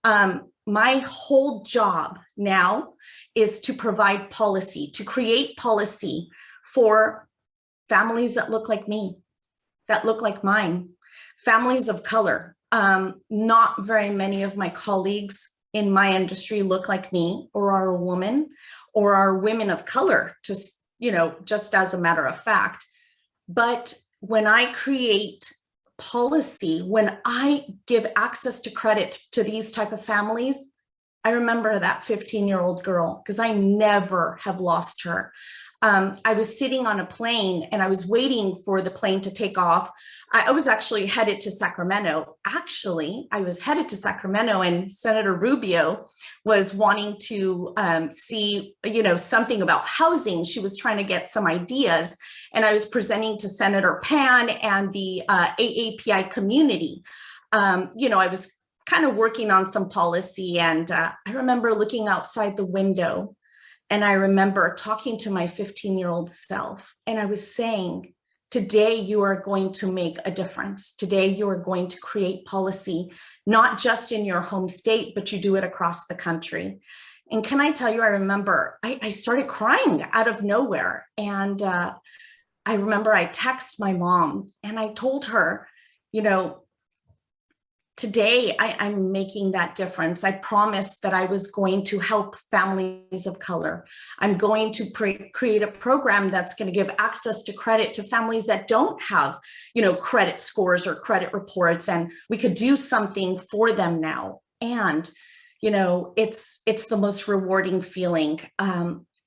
My whole job now is to provide policy, to create policy for families that look like me, that look like mine, families of color. Not very many of my colleagues in my industry look like me, or are a woman, or are women of color, just, you know, just as a matter of fact. But when I create policy, when I give access to credit to these type of families, I remember that 15-year-old girl, because I never have lost her. I was sitting on a plane and I was waiting for the plane to take off. I was actually headed to Sacramento. Actually, I was headed to Sacramento, and Senator Rubio was wanting to see, you know, something about housing. She was trying to get some ideas, and I was presenting to Senator Pan and the AAPI community. You know, I was kind of working on some policy, and I remember looking outside the window. And I remember talking to my 15-year-old self, and I was saying, today you are going to make a difference. Today you are going to create policy, not just in your home state, but you do it across the country. And can I tell you, I remember I started crying out of nowhere. And I remember I texted my mom and I told her, you know, today, I'm making that difference. I promised that I was going to help families of color. I'm going to create a program that's going to give access to credit to families that don't have, you know, credit scores or credit reports, and we could do something for them now. And, you know, it's the most rewarding feeling.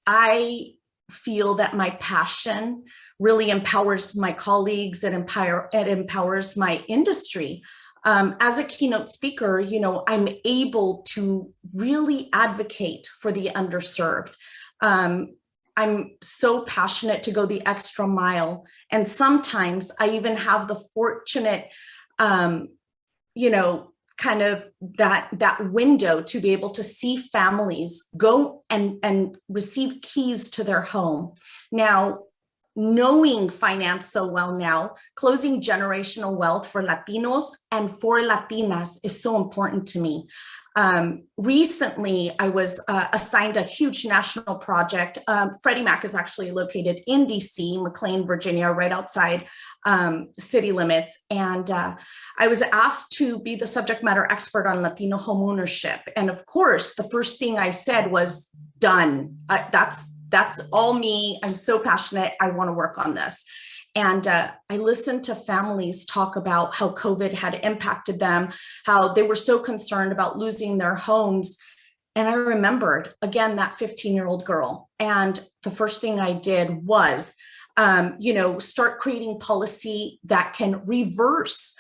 I feel that my passion really empowers my colleagues, it empowers my industry. As a keynote speaker, you know, I'm able to really advocate for the underserved. I'm so passionate to go the extra mile. And sometimes I even have the fortunate, you know, kind of that window to be able to see families go and receive keys to their home. Now, knowing finance so well now, closing generational wealth for Latinos and for Latinas is so important to me. Recently, I was assigned a huge national project. Freddie Mac is actually located in DC, McLean, Virginia, right outside city limits. And I was asked to be the subject matter expert on Latino homeownership. And of course, the first thing I said was, done. That's all me. I'm so passionate. I want to work on this. And I listened to families talk about how COVID had impacted them, how they were so concerned about losing their homes. And I remembered, again, that 15-year-old girl. And the first thing I did was, you know, start creating policy that can reverse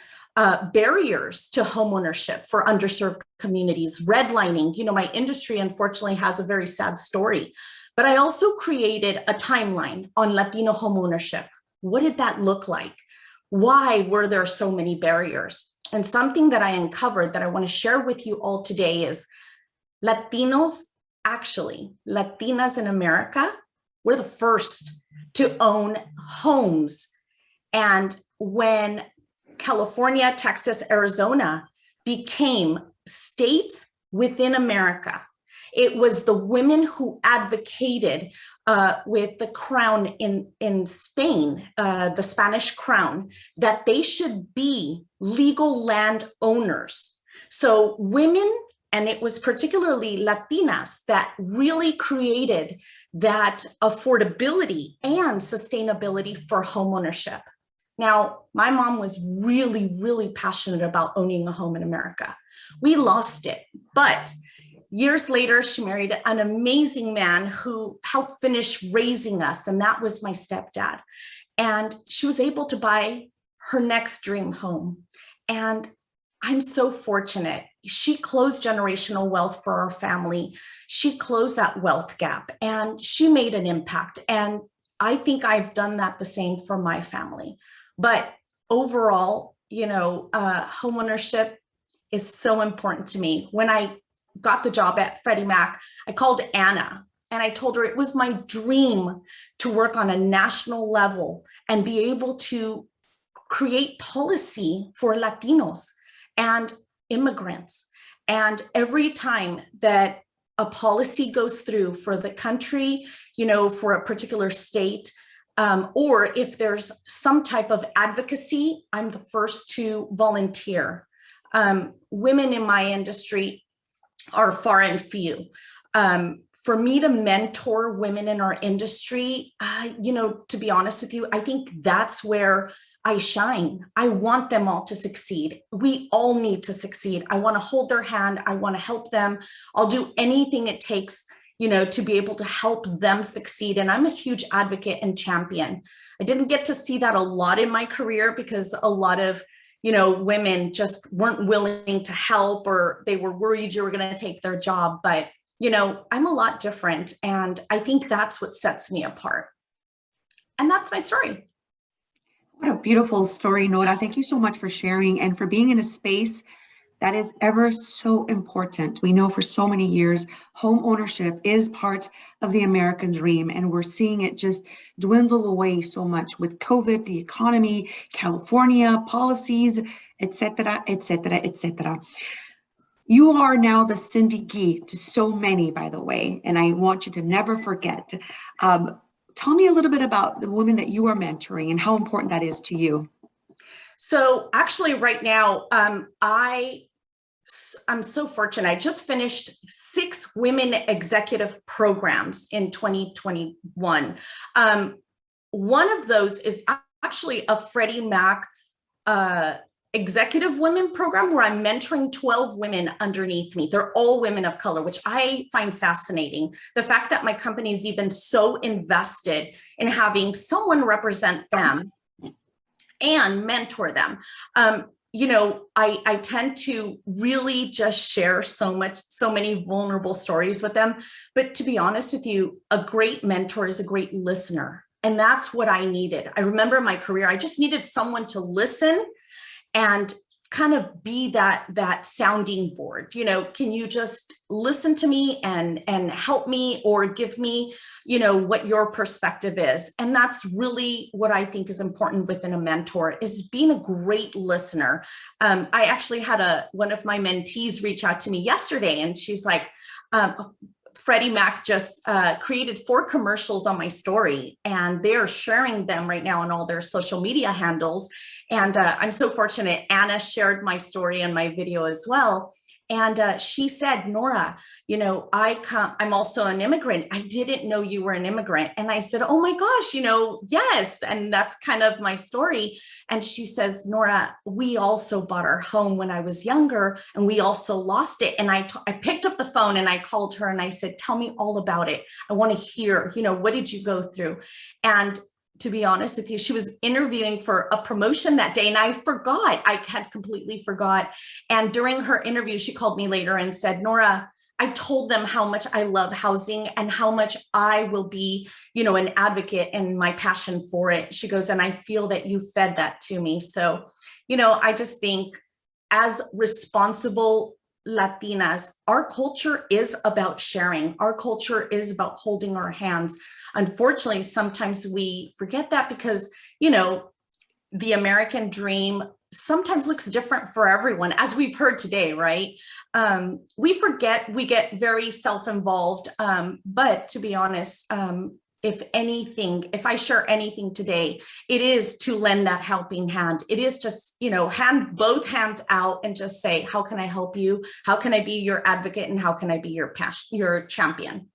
barriers to homeownership for underserved communities, redlining. You know, my industry, unfortunately, has a very sad story. But I also created a timeline on Latino homeownership. What did that look like? Why were there so many barriers? And something that I uncovered that I want to share with you all today is Latinos, actually, Latinas in America, were the first to own homes. And when California, Texas, Arizona became states within America, it was the women who advocated with the crown in Spain, the Spanish crown, that they should be legal land owners. So women, and it was particularly Latinas, that really created that affordability and sustainability for homeownership. Now, my mom was really, really passionate about owning a home in America. We lost it, but years later, she married an amazing man who helped finish raising us, and that was my stepdad. And she was able to buy her next dream home. And I'm so fortunate she closed generational wealth for our family. She closed that wealth gap and she made an impact. And I think I've done that the same for my family. But overall, homeownership is so important to me. When I got the job at Freddie Mac, I called Anna and I told her it was my dream to work on a national level and be able to create policy for Latinos and immigrants. And every time that a policy goes through for the country, for a particular state, or if there's some type of advocacy, I'm the first to volunteer. Women in my industry are far and few. For me to mentor women in our industry, to be honest with you, I think that's where I shine. I want them all to succeed. We all need to succeed. I want to hold their hand. I want to help them. I'll do anything it takes, to be able to help them succeed. And I'm a huge advocate and champion. I didn't get to see that a lot in my career because a lot of, women just weren't willing to help, or they were worried you were going to take their job. But, I'm a lot different. And I think that's what sets me apart. And that's my story. What a beautiful story, Nora. Thank you so much for sharing and for being in a space that is ever so important. We know for so many years, home ownership is part of the American dream, and we're seeing it just dwindle away so much with COVID, the economy, California, policies, et cetera, et cetera, et cetera. You are now the Cindy Gee to so many, by the way, and I want you to never forget. Tell me a little bit about the women that you are mentoring and how important that is to you. So actually right now, I'm so fortunate. I just finished 6 women executive programs in 2021. One of those is actually a Freddie Mac executive women program where I'm mentoring 12 women underneath me. They're all women of color, which I find fascinating. The fact that my company is even so invested in having someone represent them and mentor them. I tend to really just share so many vulnerable stories with them. But to be honest with you, a great mentor is a great listener. And that's what I needed. I remember in my career, I just needed someone to listen and kind of be that sounding board. Can you just listen to me and help me, or give me, what your perspective is? And that's really what I think is important within a mentor, is being a great listener. I actually had one of my mentees reach out to me yesterday, and she's like, Freddie Mac just created 4 commercials on my story, and they're sharing them right now on all their social media handles. And I'm so fortunate. Anna shared my story and my video as well. And she said, Nora, I'm also an immigrant. I didn't know you were an immigrant. And I said, oh my gosh, yes. And that's kind of my story. And she says, Nora, we also bought our home when I was younger, and we also lost it. And I picked up the phone and I called her and I said, tell me all about it. I want to hear, what did you go through? And to be honest with you, she was interviewing for a promotion that day, and I had completely forgot. And during her interview, she called me later and said, Nora, I told them how much I love housing and how much I will be, an advocate and my passion for it. She goes, and I feel that you fed that to me. So, I just think as responsible Latinas, our culture is about sharing. Our culture is about holding our hands. Unfortunately, sometimes we forget that because, the American dream sometimes looks different for everyone, as we've heard today, right? We forget, we get very self-involved. But to be honest, if I share anything today, it is to lend that helping hand. It is just, hand both hands out and just say, how can I help you? How can I be your advocate? And how can I be your champion?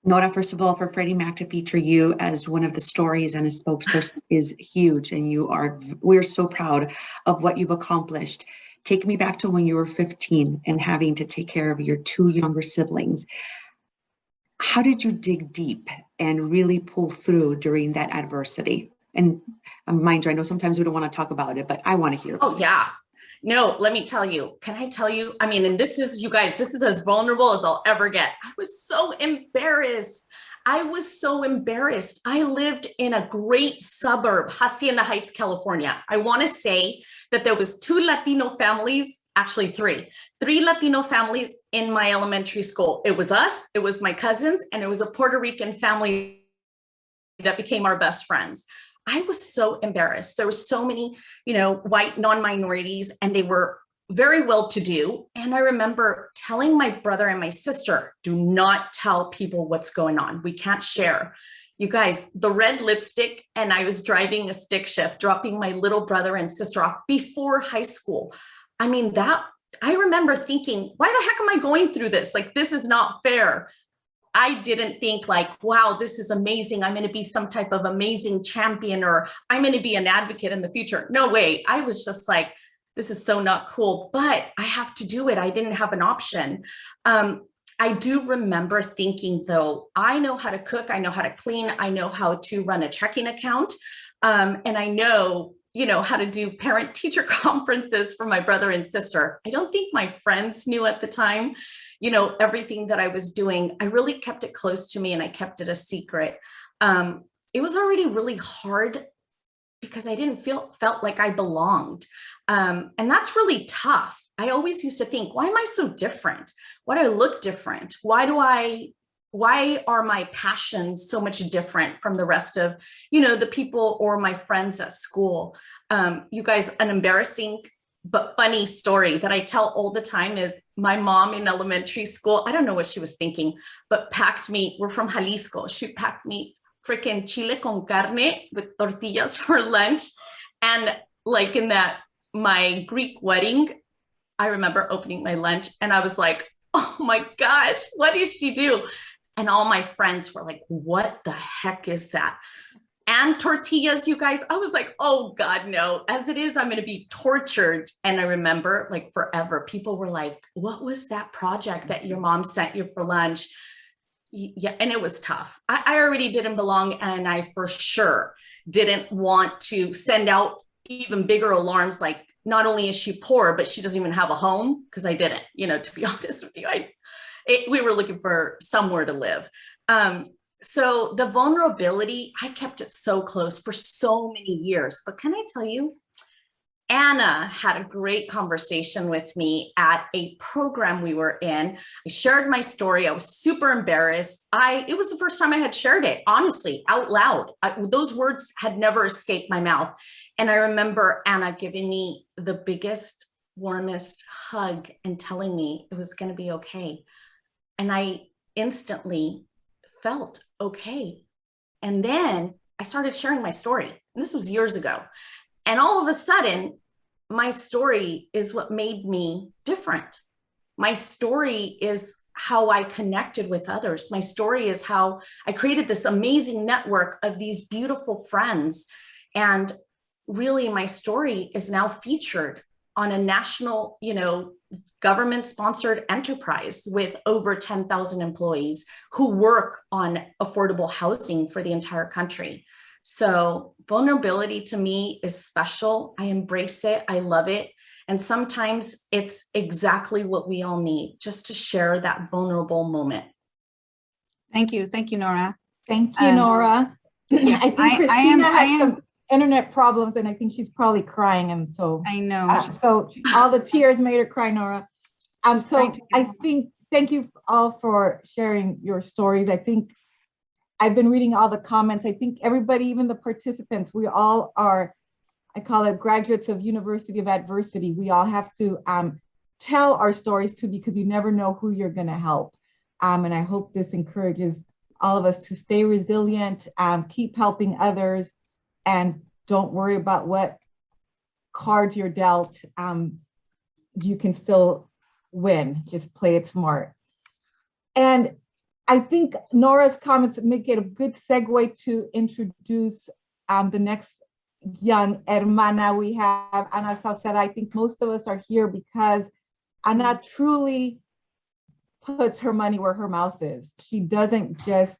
Nora, first of all, for Freddie Mac to feature you as one of the stories and a spokesperson is huge. And we're so proud of what you've accomplished. Take me back to when you were 15 and having to take care of your 2 younger siblings. How did you dig deep and really pull through during that adversity? And mind you, I know sometimes we don't want to talk about it, but I want to hear about it. Yeah. No, let me tell you, can I tell you? I mean, and this is, you guys, this is as vulnerable as I'll ever get. I was so embarrassed. I lived in a great suburb, Hacienda Heights, California. I want to say that there was 2 Latino families, actually 3 Latino families in my elementary school. It was us, it was my cousins, and it was a Puerto Rican family that became our best friends. I was so embarrassed. There were so many, white non-minorities, and they were very well-to-do. And I remember telling my brother and my sister, do not tell people what's going on. We can't share. You guys, the red lipstick, and I was driving a stick shift, dropping my little brother and sister off before high school. I mean, I remember thinking, why the heck am I going through this? Like, this is not fair. I didn't think like, wow, this is amazing. I'm going to be some type of amazing champion, or I'm going to be an advocate in the future. No way. I was just like, this is so not cool, but I have to do it. I didn't have an option. I do remember thinking, though, I know how to cook. I know how to clean. I know how to run a checking account. And I know, how to do parent-teacher conferences for my brother and sister. I don't think my friends knew at the time, everything that I was doing. I really kept it close to me, and I kept it a secret. It was already really hard because I didn't felt like I belonged. And that's really tough. I always used to think, why am I so different? Why do I look different? Why are my passions so much different from the rest of, the people or my friends at school? You guys, an embarrassing but funny story that I tell all the time is my mom in elementary school, I don't know what she was thinking, but packed me, we're from Jalisco, she packed me freaking chile con carne with tortillas for lunch. And like in my Greek wedding, I remember opening my lunch and I was like, oh my gosh, what did she do? And all my friends were like, what the heck is that? And tortillas, you guys, I was like, oh God, no, as it is, I'm going to be tortured. And I remember like forever, people were like, what was that project that your mom sent you for lunch? Yeah. And it was tough. I already didn't belong. And I for sure didn't want to send out even bigger alarms. Like, not only is she poor, but she doesn't even have a home. Cause I didn't, to be honest with you, we were looking for somewhere to live. So the vulnerability, I kept it so close for so many years. But can I tell you, Anna had a great conversation with me at a program we were in. I shared my story. I was super embarrassed. It was the first time I had shared it, honestly, out loud. Those words had never escaped my mouth. And I remember Anna giving me the biggest, warmest hug and telling me it was going to be okay. And I instantly felt okay. And then I started sharing my story. And this was years ago. And all of a sudden, my story is what made me different. My story is how I connected with others. My story is how I created this amazing network of these beautiful friends. And really, my story is now featured on a national, government-sponsored enterprise with over 10,000 employees who work on affordable housing for the entire country. So vulnerability to me is special. I embrace it. I love it. And sometimes it's exactly what we all need, just to share that vulnerable moment. Thank you. Thank you, Nora. Thank you, Nora. Yes, I think Christina has some internet problems, and I think she's probably crying. And so I know. So all the tears made her cry, Nora. So I think, thank you all for sharing your stories. I think I've been reading all the comments. I think everybody, even the participants, we all are, I call it graduates of University of Adversity. We all have to tell our stories too, because you never know who you're going to help. And I hope this encourages all of us to stay resilient, keep helping others, and don't worry about what cards you're dealt. You can still win, just play it smart. And I think Nora's comments make it a good segue to introduce the next young hermana we have, Ana Sauceda. I think most of us are here because Ana truly puts her money where her mouth is. She doesn't just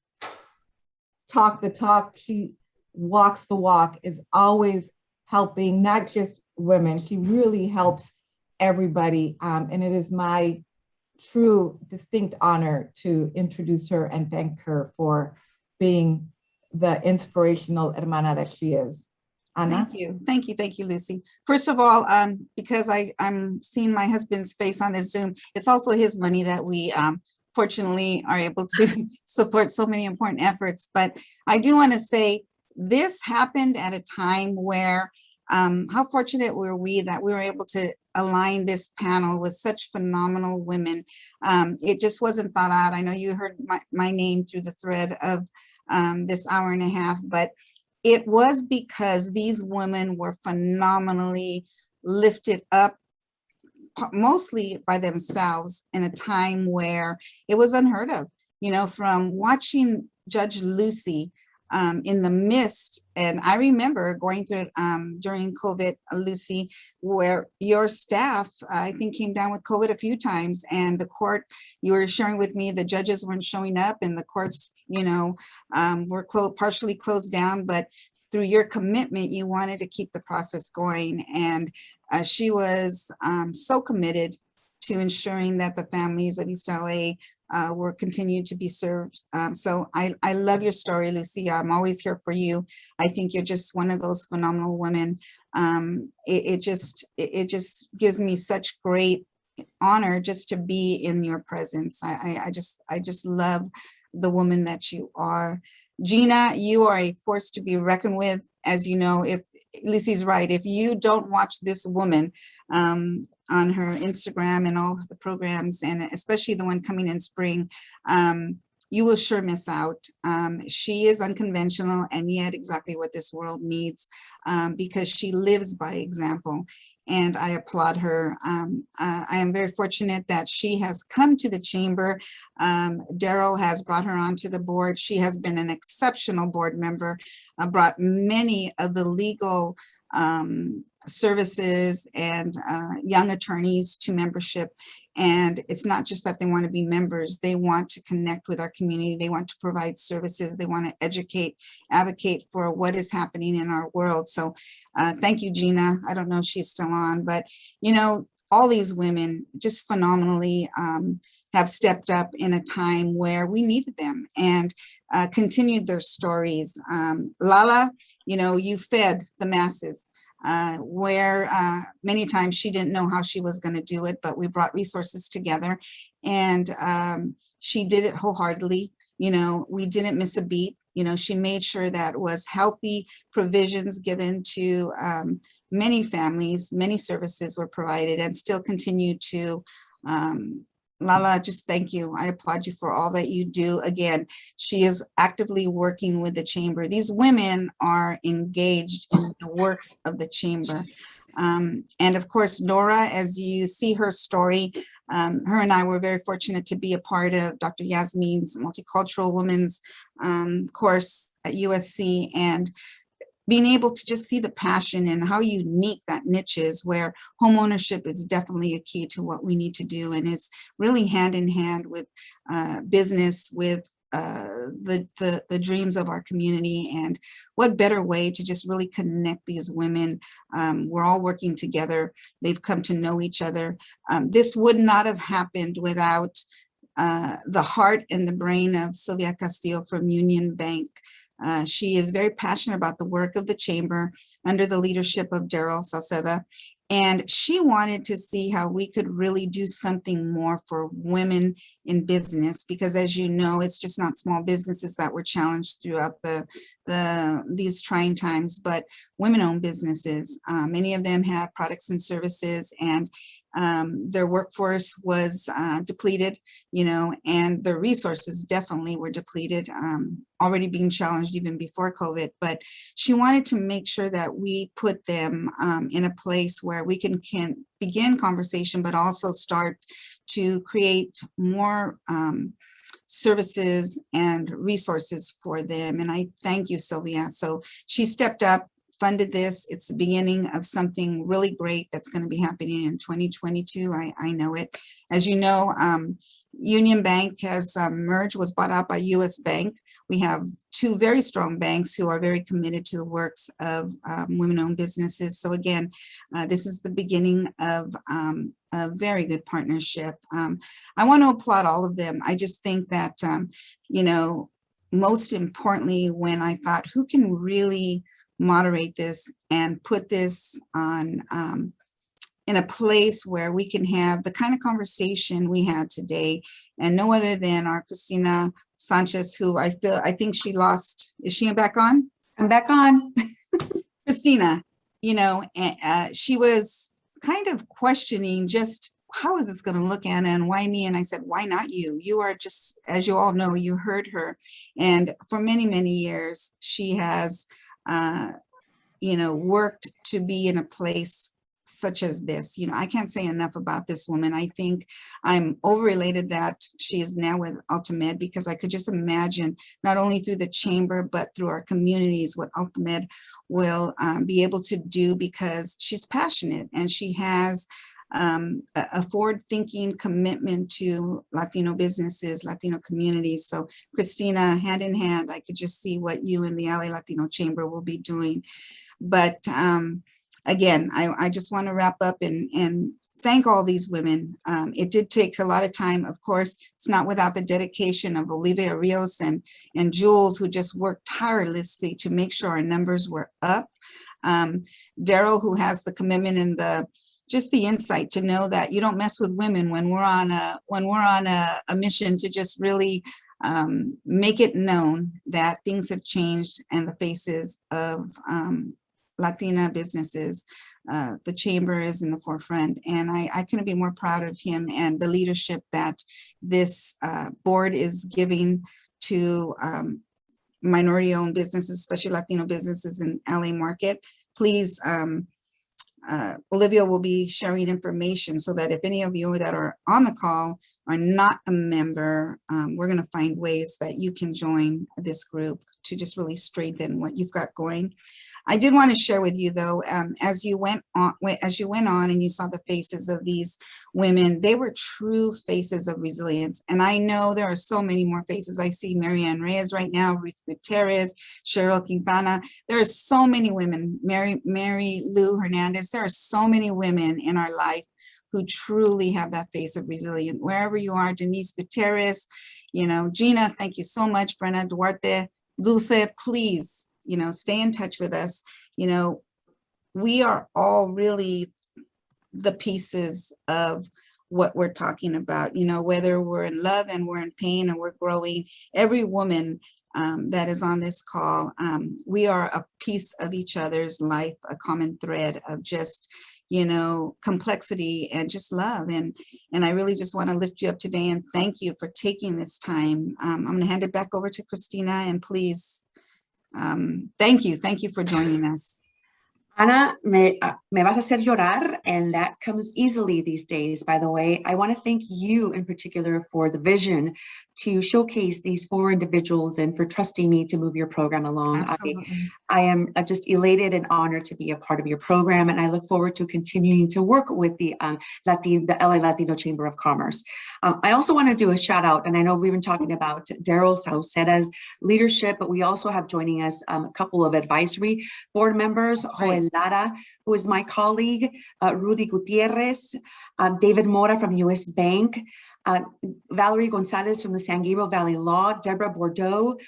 talk the talk, she walks the walk, is always helping not just women, she really helps everybody. And it is my true distinct honor to introduce her and thank her for being the inspirational hermana that she is. Ana? Thank you, Lucy. First of all, because I'm seeing my husband's face on this Zoom, it's also his money that we fortunately are able to support so many important efforts. But I do want to say this happened at a time where how fortunate were we that we were able to align this panel with such phenomenal women. It just wasn't thought out. I know you heard my name through the thread of this hour and a half, but it was because these women were phenomenally lifted up, mostly by themselves, in a time where it was unheard of. You know, from watching Judge Lucy in the midst, and I remember going through it during COVID, Lucy, where your staff, I think, came down with COVID a few times, and the court, you were sharing with me, the judges weren't showing up, and the courts, you know, were partially closed down, but through your commitment, you wanted to keep the process going. And she was so committed to ensuring that the families of East LA were continued to be served. So I love your story, Lucy. I'm always here for you. I think you're just one of those phenomenal women. It just gives me such great honor just to be in your presence. I just love the woman that you are. Gina, you are a force to be reckoned with. As you know, if Lucy's right, if you don't watch this woman on her Instagram and all the programs, and especially the one coming in spring, you will sure miss out. She is unconventional and yet exactly what this world needs, because she lives by example. And I applaud her. I am very fortunate that she has come to the chamber. Daryl has brought her onto the board. She has been an exceptional board member, brought many of the legal services and young attorneys to membership. And it's not just that they want to be members, they want to connect with our community. They want to provide services. They want to educate, advocate for what is happening in our world. So thank you, Gina. I don't know if she's still on, but you know, all these women just phenomenally have stepped up in a time where we needed them and continued their stories. Lala, you know, you fed the masses. Where many times she didn't know how she was going to do it, but we brought resources together and she did it wholeheartedly. You know, we didn't miss a beat. You know, she made sure that was healthy provisions given to many families, many services were provided and still continue to. Lala, just thank you. I applaud you for all that you do. Again, she is actively working with the chamber. These women are engaged in the works of the chamber. And of course, Nora, as you see her story, her and I were very fortunate to be a part of Dr. Yasmin's Multicultural Women's course at USC, and being able to just see the passion and how unique that niche is, where home ownership is definitely a key to what we need to do. And it's really hand in hand with business, with the dreams of our community. And what better way to just really connect these women. We're all working together. They've come to know each other. This would not have happened without the heart and the brain of Sylvia Castillo from Union Bank. She is very passionate about the work of the chamber under the leadership of Daryl Salceda. And she wanted to see how we could really do something more for women in business, because as you know, it's just not small businesses that were challenged throughout these trying times, but women-owned businesses. Many of them have products and services, and their workforce was depleted, you know, and their resources definitely were depleted, already being challenged even before COVID. But she wanted to make sure that we put them in a place where we can begin conversation, but also start to create more services and resources for them. And I thank you, Sylvia. So she stepped up, funded this. It's the beginning of something really great that's going to be happening in 2022. I know it. As you know, Union Bank has merged, was bought out by US Bank. We have two very strong banks who are very committed to the works of women-owned businesses. So again, this is the beginning of a very good partnership. I want to applaud all of them. I just think that, you know, most importantly, when I thought, who can really moderate this and put this on in a place where we can have the kind of conversation we had today, and no other than our Christina Sanchez, who I think she lost. Is she back on? I'm back on. Christina, you know, she was kind of questioning just how is this going to look, Anna, and why me? And I said, why not you? You are just, as you all know, you heard her. And for many, many years, she has, you know, worked to be in a place such as this. You know, I can't say enough about this woman. I think I'm overelated that she is now with Ultimed, because I could just imagine not only through the chamber, but through our communities, what Ultimed will be able to do, because she's passionate and she has a forward-thinking commitment to Latino businesses, Latino communities. So Christina, hand in hand, I could just see what you and the LA Latino Chamber will be doing. But again, I just want to wrap up and thank all these women. It did take a lot of time. Of course, it's not without the dedication of Olivia Rios and Jules, who just worked tirelessly to make sure our numbers were up. Daryl, who has the commitment and just the insight to know that you don't mess with women when we're on a mission to just really make it known that things have changed and the faces of Latina businesses. The chamber is in the forefront, and I couldn't be more proud of him and the leadership that this board is giving to minority-owned businesses, especially Latino businesses in LA market. Please, Olivia will be sharing information so that if any of you that are on the call are not a member, we're going to find ways that you can join this group to just really strengthen what you've got going. I did want to share with you though, as you went on and you saw the faces of these women, they were true faces of resilience. And I know there are so many more faces. I see Marianne Reyes right now, Ruth Gutierrez, Cheryl Quintana. There are so many women, Mary Lou Hernandez. There are so many women in our life who truly have that face of resilience. Wherever you are, Denise Gutierrez, you know, Gina, thank you so much. Brenna Duarte, Dulce, please, you know, stay in touch with us. You know, we are all really the pieces of what we're talking about, you know, whether we're in love and we're in pain and we're growing. Every woman that is on this call, we are a piece of each other's life, a common thread of just, you know, complexity and just love. And I really just want to lift you up today and thank you for taking this time. I'm going to hand it back over to Christina, and please, thank you for joining us. Ana, me vas a hacer llorar, and that comes easily these days, by the way. I want to thank you in particular for the vision to showcase these 4 individuals and for trusting me to move your program along. I am just elated and honored to be a part of your program, and I look forward to continuing to work with the LA Latino Chamber of Commerce. I also want to do a shout out, and I know we've been talking about Daryl Sauceda's leadership, but we also have joining us a couple of advisory board members, Joel Lara, who is my colleague, Rudy Gutierrez, David Mora from US Bank, Valerie Gonzalez from the San Gabriel Valley Law, Deborah Bordeaux,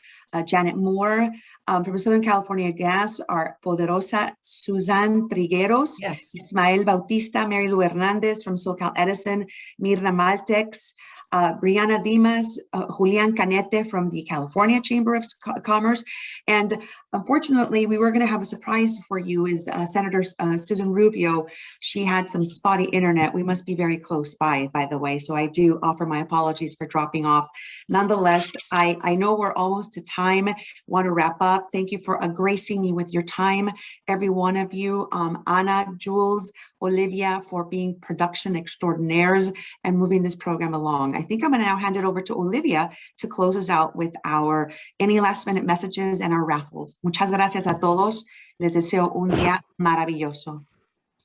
Janet Moore from Southern California Gas, our Poderosa Susan Trigueros, Yes. Ismael Bautista, Mary Lou Hernandez from SoCal Edison, Mirna Maltex, Brianna Dimas, Julian Canete from the California Chamber of Commerce. And unfortunately, we were going to have a surprise for you is Senator Susan Rubio. She had some spotty internet. We must be very close by the way. So I do offer my apologies for dropping off. Nonetheless, I know we're almost to time. Want to wrap up. Thank you for gracing me with your time, every one of you. Ana, Jules, Olivia, for being production extraordinaires and moving this program along. I think I'm going to now hand it over to Olivia to close us out with our any last minute messages and our raffles. Muchas gracias a todos. Les deseo un día maravilloso.